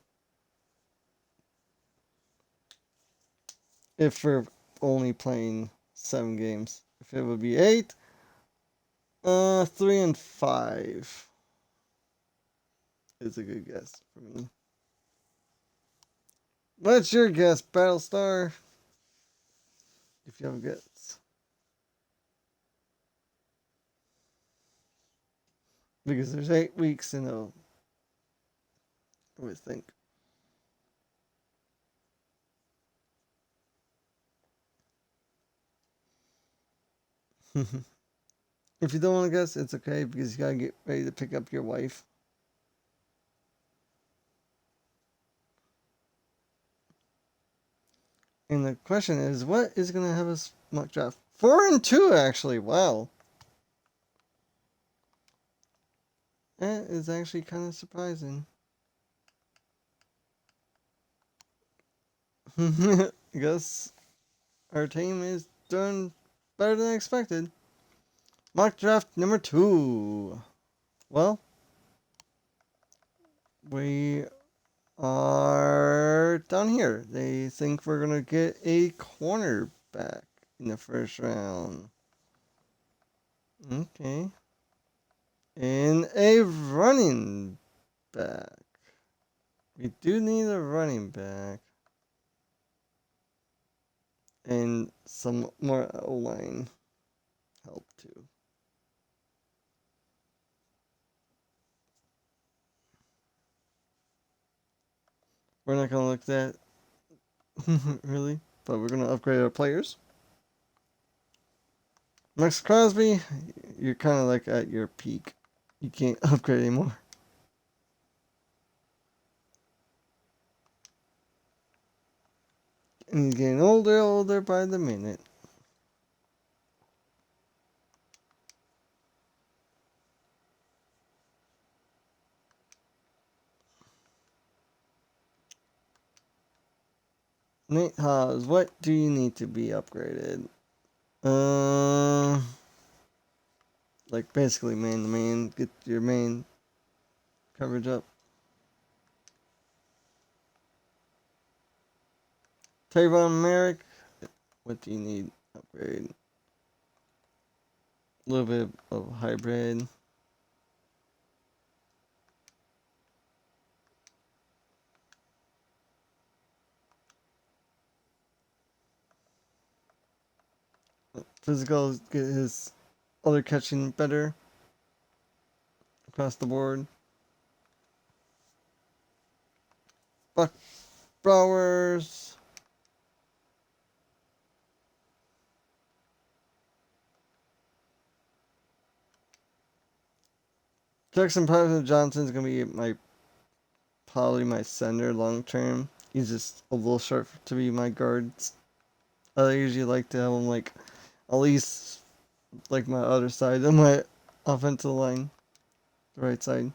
A: if we're only playing 7 games. If it would be 8, 3 and 5 is a good guess for me. What's your guess, Battlestar? If you have a guess. because there's 8 weeks in a, I would think. If you don't want to guess, it's okay because you gotta get ready to pick up your wife. And the question is, what is gonna have us mock draft? 4-2 actually. Wow, that is actually kind of surprising. I guess our team is doing better than expected. Mock draft number 2. Well, we are down here. They think we're gonna get a cornerback in the first round. Okay. And a running back. We do need a running back. And some more O-line help too. We're not gonna look at that really, but we're gonna upgrade our players. Max Crosby, you're kind of like at your peak. You can't upgrade anymore. And he's getting older by the minute. Nate Haas, what do you need to be upgraded? Like basically man to man, get your main coverage up. Tavon Merrick, what do you need upgrade? A little bit of hybrid. Physical, get his other catching better across the board. Buck Bowers. Jackson Patterson Johnson's gonna be probably my center long term. He's just a little short to be my guards. I usually like to have him like at least like my other side of my offensive line, the right side.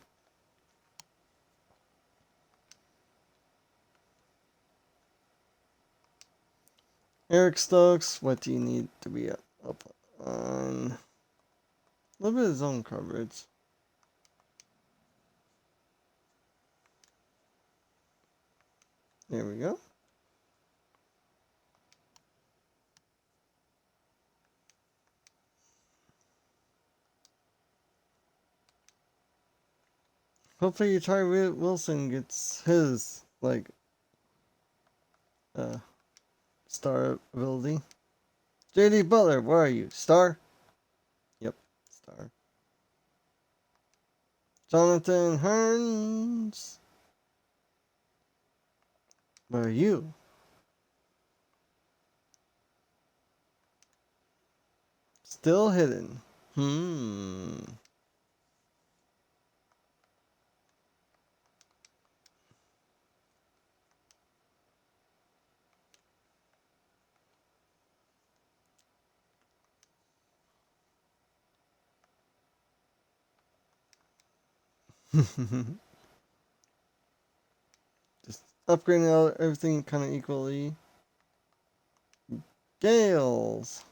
A: Eric Stokes, what do you need to be up on? A little bit of zone coverage. There we go. Hopefully Tyree Wilson gets his like uh star ability. JD Butler, where are you? Star? Yep, star. Jonathan Hearns, where are you? Still hidden. Just upgrading everything kind of equally. Gales.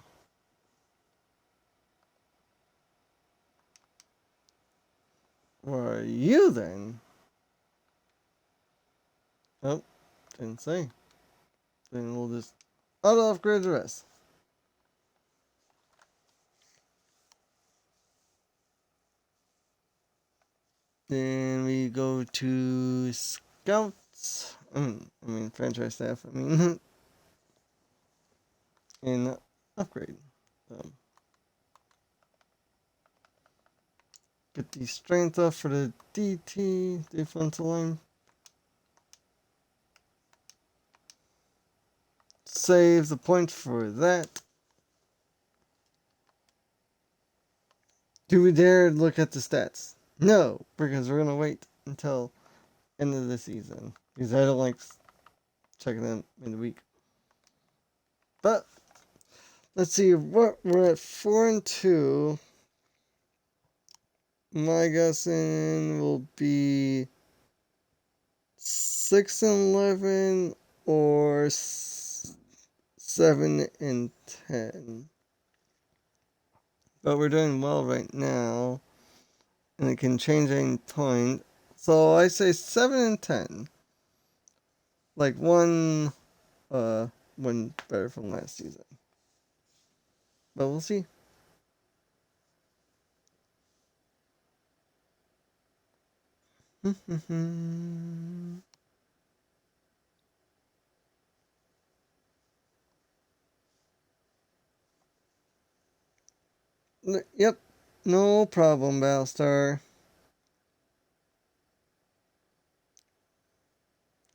A: Where are you then? Oh, didn't say. Then we'll just auto upgrade the rest. Then we go to scouts. I mean franchise staff. And upgrade them. Get the strength up for the DT, defensive line. Save the points for that. Do we dare look at the stats? No, because we're gonna wait until end of the season because I don't like checking them in the week. But let's see what we're at 4-2. My guessing will be 6-11 or 7-10. But we're doing well right now, and it can change any point. So I say 7-10. Like one better from last season. But we'll see. Yep, no problem, Battlestar.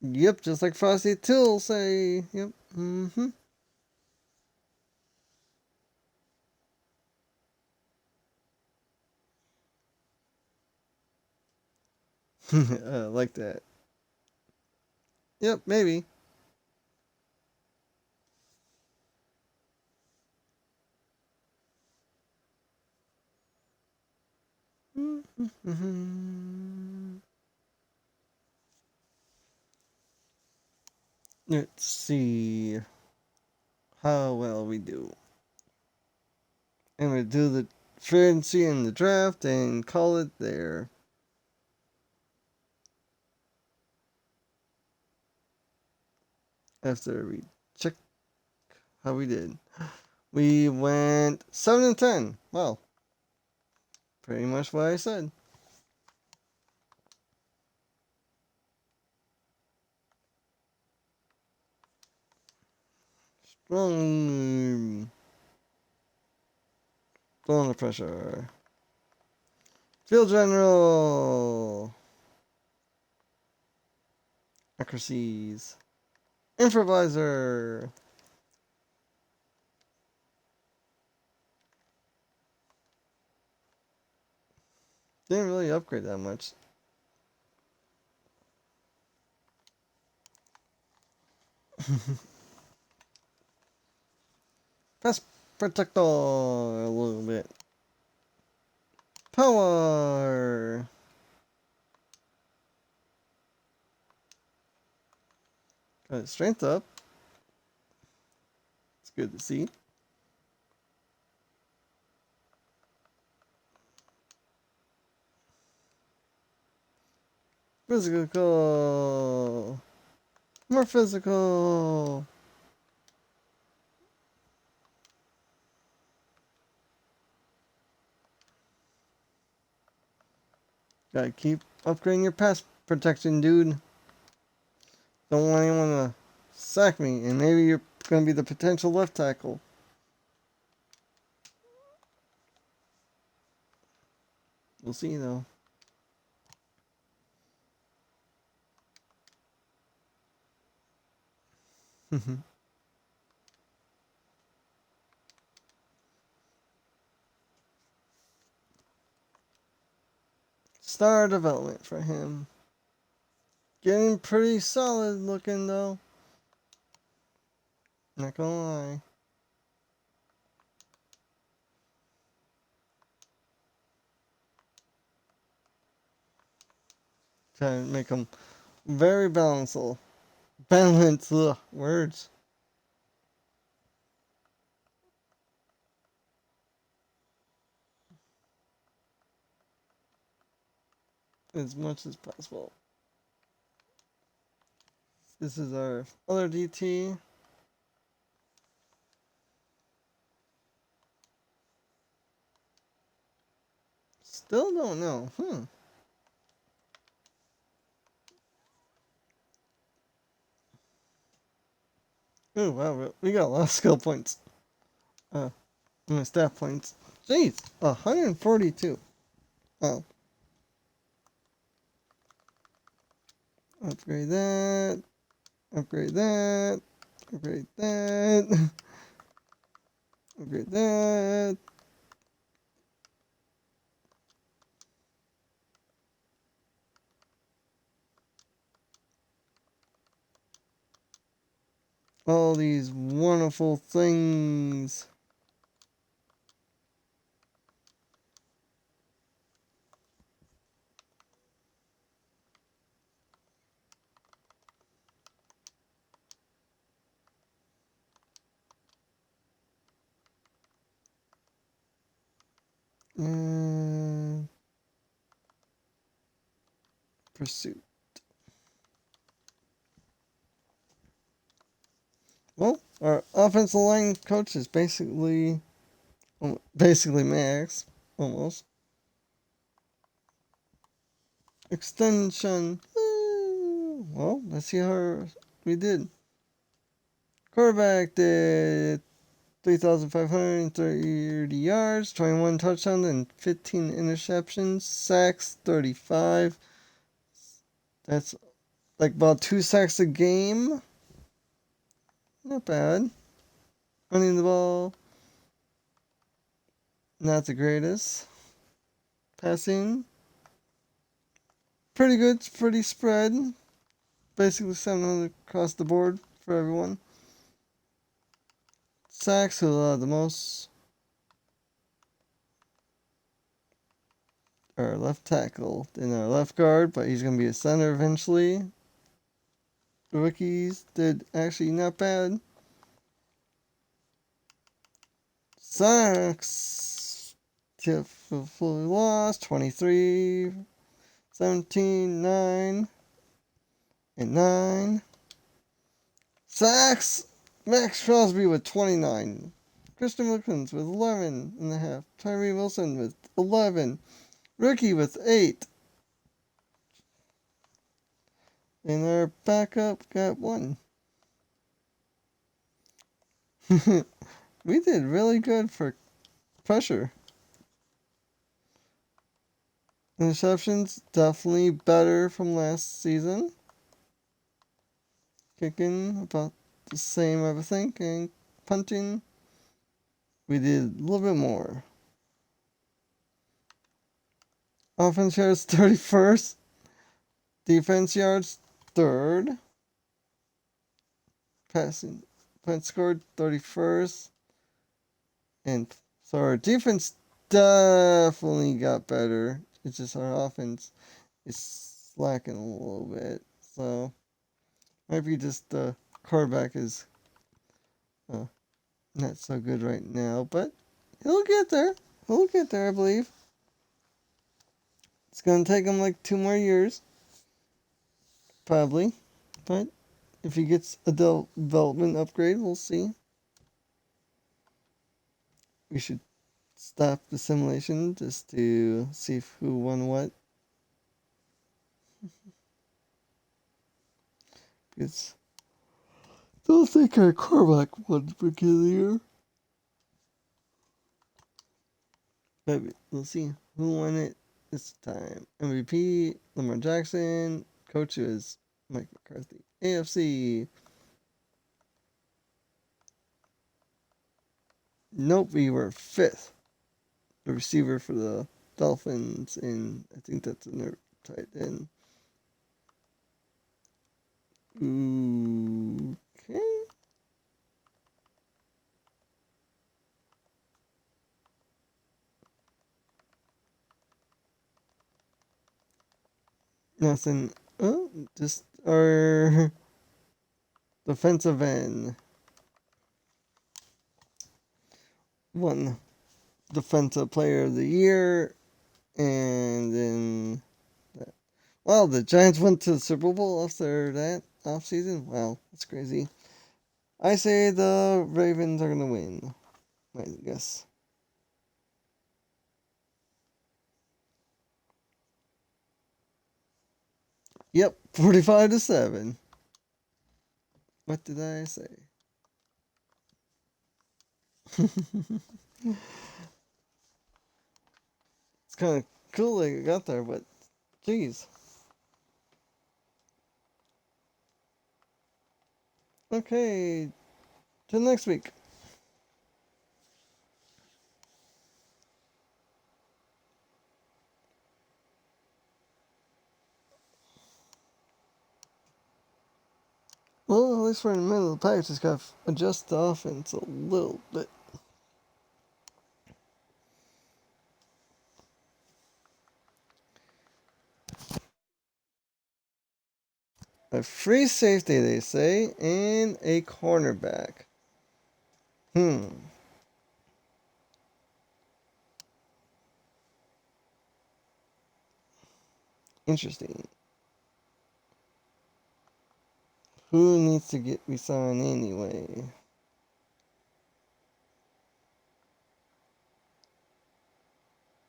A: Yep, just like Frosty Till say. Yep. Like that. Yep, maybe. Let's see how well we do. And we do the fancy in the draft and call it there. After we check how we did. We went 7-10. Well, pretty much what I said. Strong. Still under pressure. Field General. Accuracies. Improviser. Didn't really upgrade that much. Pass Protector a little bit. Power. Got strength up. It's good to see. Physical. More physical. Gotta keep upgrading your pass protection, dude. Don't want anyone to sack me, and maybe you're gonna be the potential left tackle. We'll see, though. Star development for him. Getting pretty solid looking, though. Not gonna lie. Trying to make him very balanceable. Balance, words. As much as possible. This is our other DT. Still don't know. Oh wow, we got a lot of skill points. My stat points. Jeez, 142. Wow. Upgrade that. Upgrade that. Upgrade that. Upgrade that. All these wonderful things. And pursuit. Well, our offensive line coach is basically Max, almost. Extension. Well, let's see how we did. Quarterback did 3,530 yards, 21 touchdowns, and 15 interceptions. Sacks, 35. That's like about 2 sacks a game. Not bad. Running the ball, not the greatest. Passing, pretty good, pretty spread. Basically 700 across the board for everyone. Sacks, who allowed the most. Our left tackle, then our left guard, but he's going to be a center eventually. The rookies did actually not bad. Sacks, fully lost, 23, 17, 9, and 9. Sacks, Max Crosby with 29. Christian Wilkins with 11 and a half. Tyree Wilson with 11. Rookie with 8. And our backup got 1. We did really good for pressure. Interceptions, definitely better from last season. Kicking, about the same, I think. And punting, we did a little bit more. Offense yards, 31st. Defense yards, 3rd. Passing points scored, 31st. And so our defense definitely got better. It's just our offense is slacking a little bit. So maybe just the quarterback is not so good right now, but he'll get there. He'll get there, I believe. It's gonna take him like 2 more years, probably. But if he gets a development upgrade, we'll see. We should stop the simulation just to see who won what. Because I don't think our quarterback won Rookie of the Year. But we'll see who won it this time. MVP, Lamar Jackson. Coach is Mike McCarthy. AFC. Nope, we were 5th. The receiver for the Dolphins, and I think that's another tight end. Okay. Nothing. Oh, just our defensive end. Won Defensive Player of the Year, and then wow, the Giants went to the Super Bowl after that offseason. Wow, that's crazy. I say the Ravens are gonna win. I guess. Yep, 45-7. What did I say? It's kind of cool they got there, but geez. Okay, till next week. Well, at least we're in the middle of the pack. Just gotta adjust the offense a little bit. A free safety, they say, and a cornerback. Interesting. Who needs to get re-signed anyway?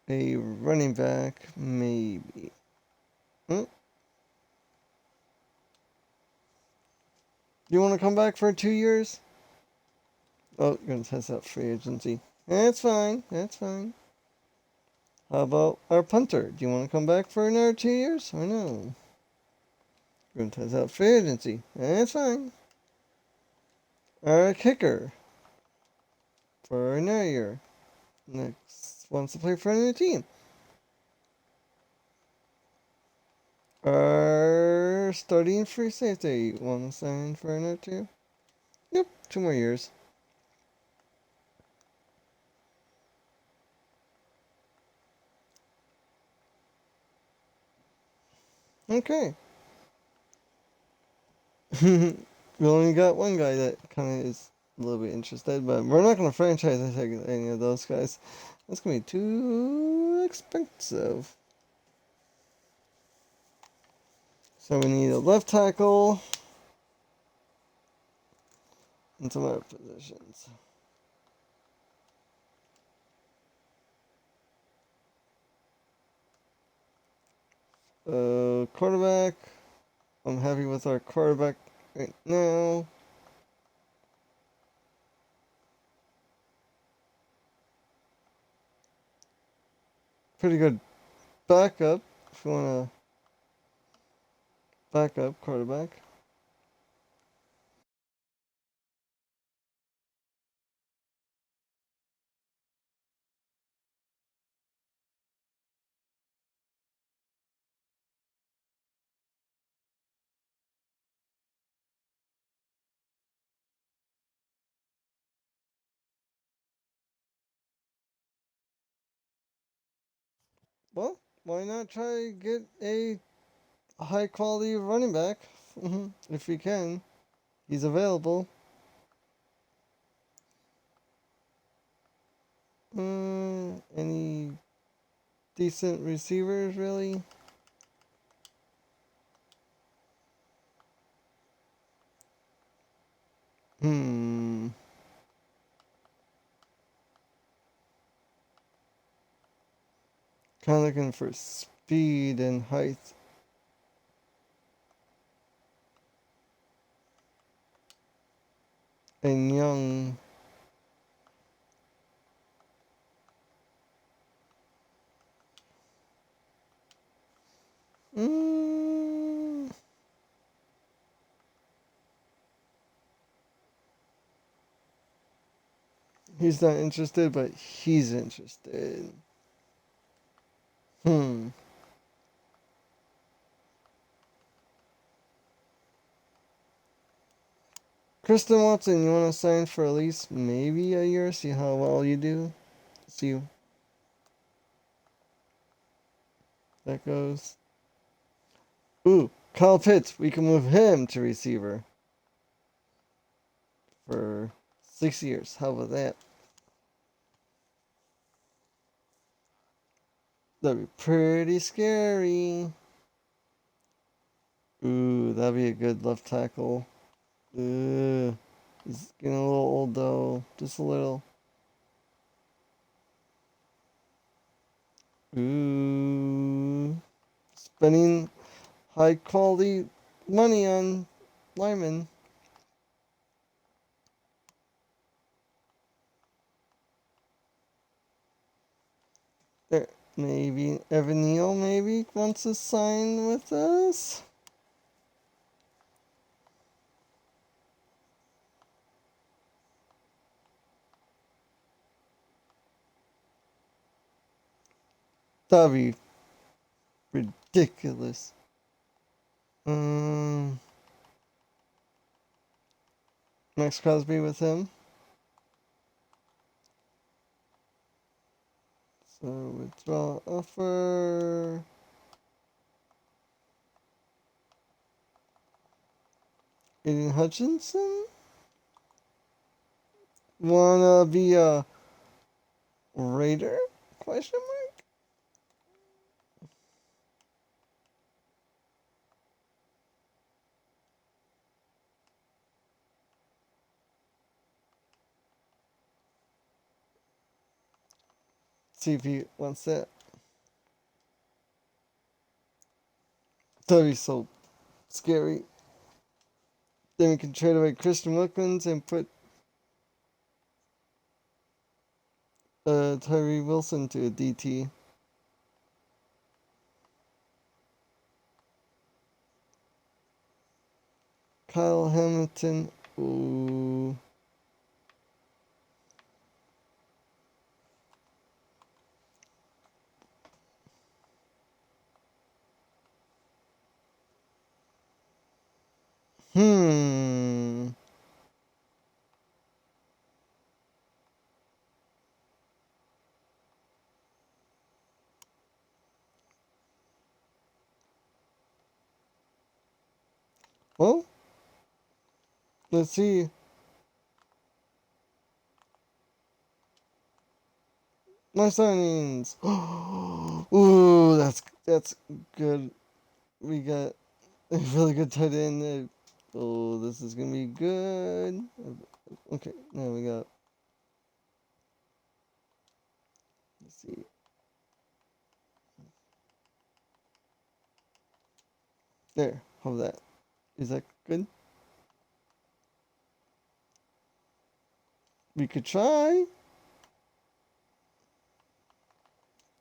A: A running back, maybe. Hmm? You want to come back for 2 years? Oh, you're gonna test out free agency. That's fine. That's fine. How about our punter? Do you want to come back for another 2 years or no? We're gonna test out free agency. That's fine. Our kicker for another year. Next wants to play for another team. Our starting free safety want to sign for another 2? Yep, 2 more years. Okay. We only got one guy that kind of is a little bit interested, but we're not going to franchise any of those guys. That's going to be too expensive. So we need a left tackle and some other positions. Quarterback. I'm happy with our quarterback right now. Pretty good backup if you want a backup quarterback. Well, why not try to get a high quality running back if we can? He's available. Any decent receivers, really? Hmm. Kind of looking for speed and height. And young. Mm, he's not interested, but he's interested. Hmm. Kristen Watson, you want to sign for at least maybe a year? See how well you do? See how that goes. Ooh, Kyle Pitts. We can move him to receiver for 6 years. How about that? That'd be pretty scary. Ooh, that'd be a good left tackle. Ooh, he's getting a little old though. Just a little. Ooh. Spending high quality money on linemen. There, maybe Evan Neal maybe wants to sign with us. That'd be ridiculous. Max Crosby with him. So withdraw offer. Aiden Hutchinson? Wanna be a Raider? Question mark? See if he wants that. That'd be so scary. Then we can trade away Christian Wilkins and put Tyree Wilson to a DT. Kyle Hamilton. Ooh. Hmm. Well, let's see. My signings. Ooh, that's good. We got a really good tight end. Oh, this is gonna be good. Okay, now we got. Let's see. There, how that? Is that good? We could try.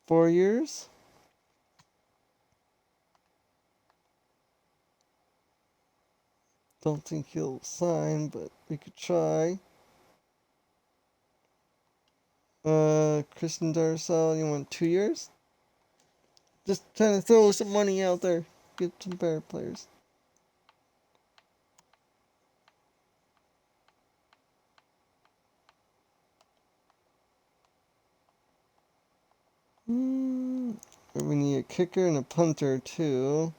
A: 4 years. Don't think he'll sign, but we could try. Christian Darsow, you want 2 years? Just trying to throw some money out there. Get some better players. We need a kicker and a punter too.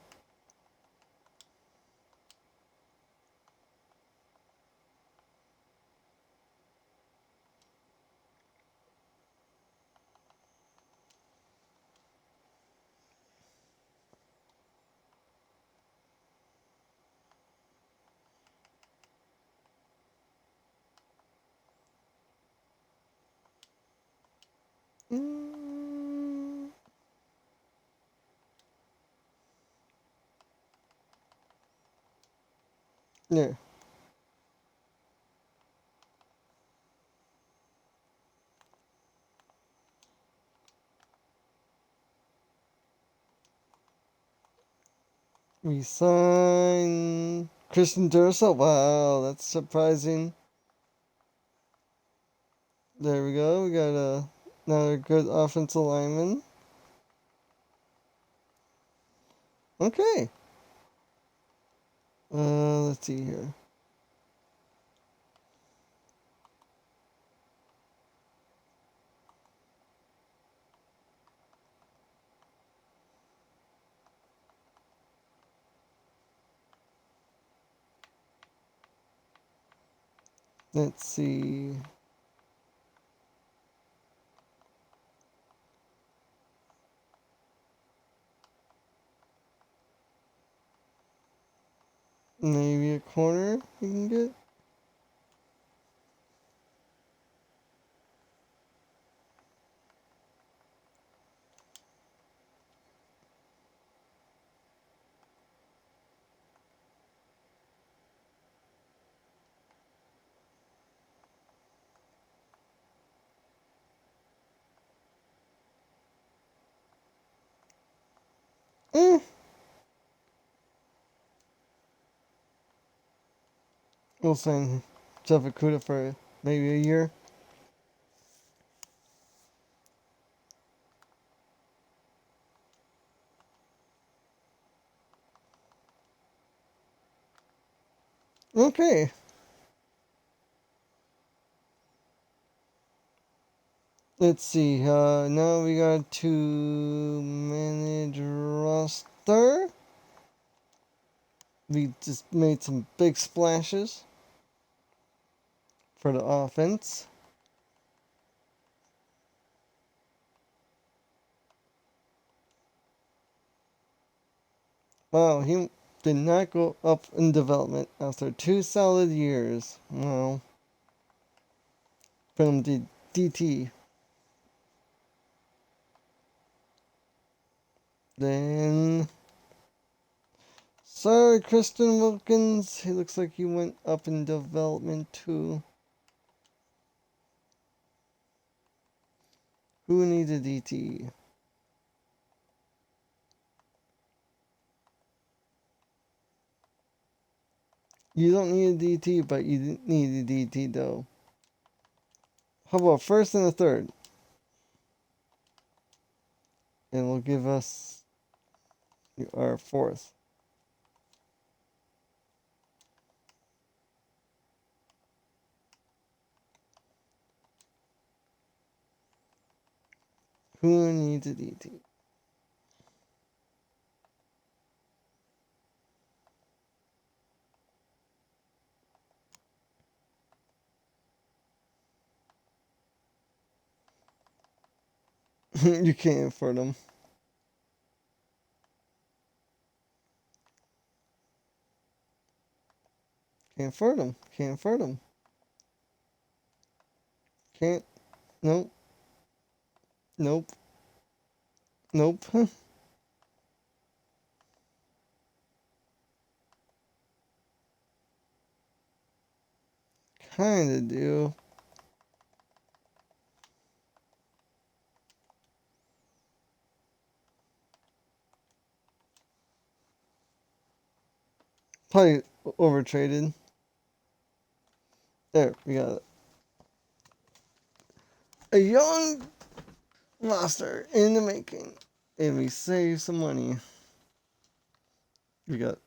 A: Yeah. We sign Christian Durso. Wow, that's surprising. There we go. We got another good offensive lineman. Okay. Let's see here. Let's see. Maybe a corner we can get. Eh. We'll sign Jeff Okuda for maybe a year. Okay. Let's see. Now we got to manage roster. We just made some big splashes for the offense. Wow, he did not go up in development after 2 solid years. Wow. From the DT. Then, sorry, Kristen Wilkins. He looks like he went up in development too. Who needs a DT? You don't need a DT, but you need a DT though. How about first and a third? And will give us our fourth. Who needs a DT? You can't afford them. Can't afford them. Can't afford them. Can't. Nope. Nope. Nope. Kinda do. Probably overtraded. There, we got it. A young roster in the making. And we save some money. We got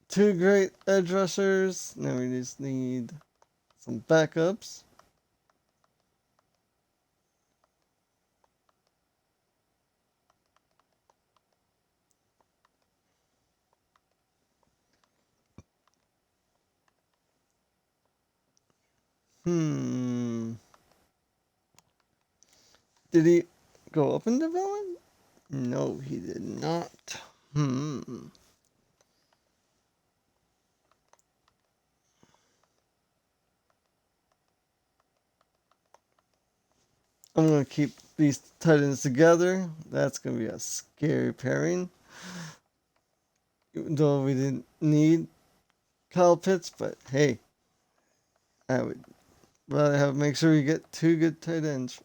A: 2 great edge rushers. Now we just need some backups. Did he go up in development? No, he did not. I'm gonna keep these tight ends together. That's gonna be a scary pairing. Even though we didn't need Kyle Pitts, but hey, I would rather have make sure we get 2 good tight ends.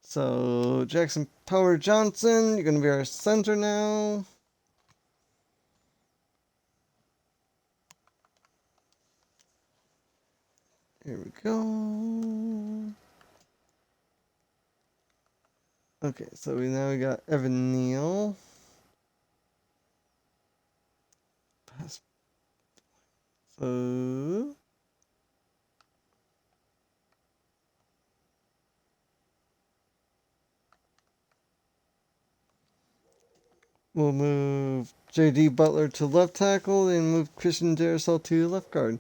A: So Jackson Power Johnson, you're gonna be our center now. Here we go. Okay, so we got Evan Neal. So we'll move J.D. Butler to left tackle and move Christian Darrisaw to left guard.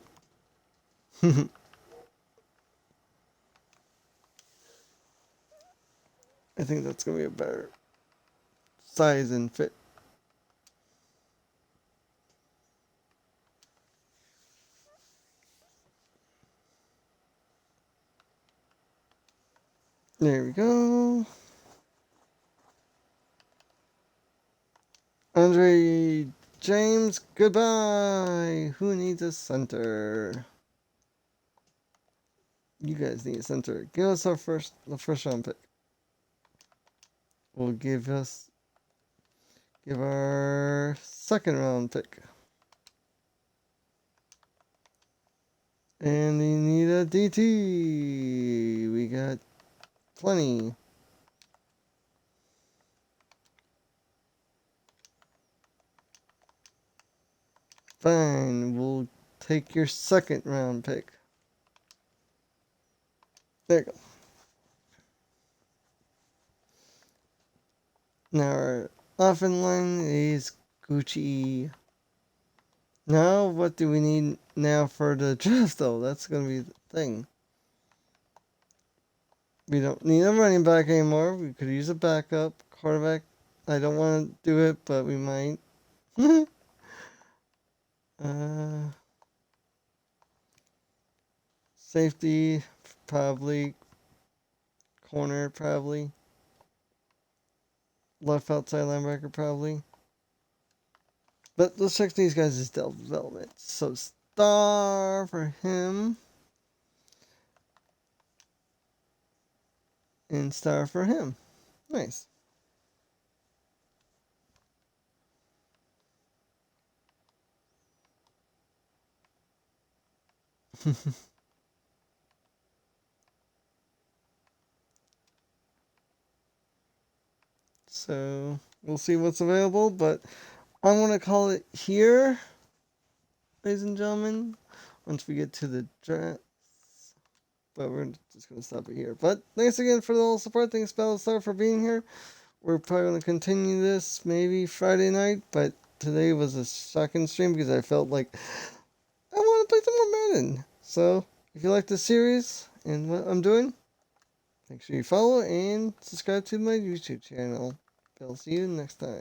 A: I think that's gonna be a better size and fit. There we go. Andre James, goodbye. Who needs a center? You guys need a center. Give us the first round pick. Will give our second round pick. And we need a DT. We got plenty. Fine, we'll take your second round pick. There you go. Now our offense line is Gucci. Now, what do we need now for the draft, though? That's going to be the thing. We don't need a running back anymore. We could use a backup quarterback. I don't want to do it, but we might. Safety, probably. Corner, probably. Left outside linebacker, probably. But let's check these guys' development. So, star for him. And star for him. Nice. So, we'll see what's available, but I'm going to call it here, ladies and gentlemen, once we get to the draft. But we're just going to stop it here. But thanks again for the whole support. Thanks, Battlestar, for being here. We're probably going to continue this maybe Friday night, but today was a shocking stream because I felt like I want to play some more Madden. So, if you like the series and what I'm doing, make sure you follow and subscribe to my YouTube channel. I'll see you next time.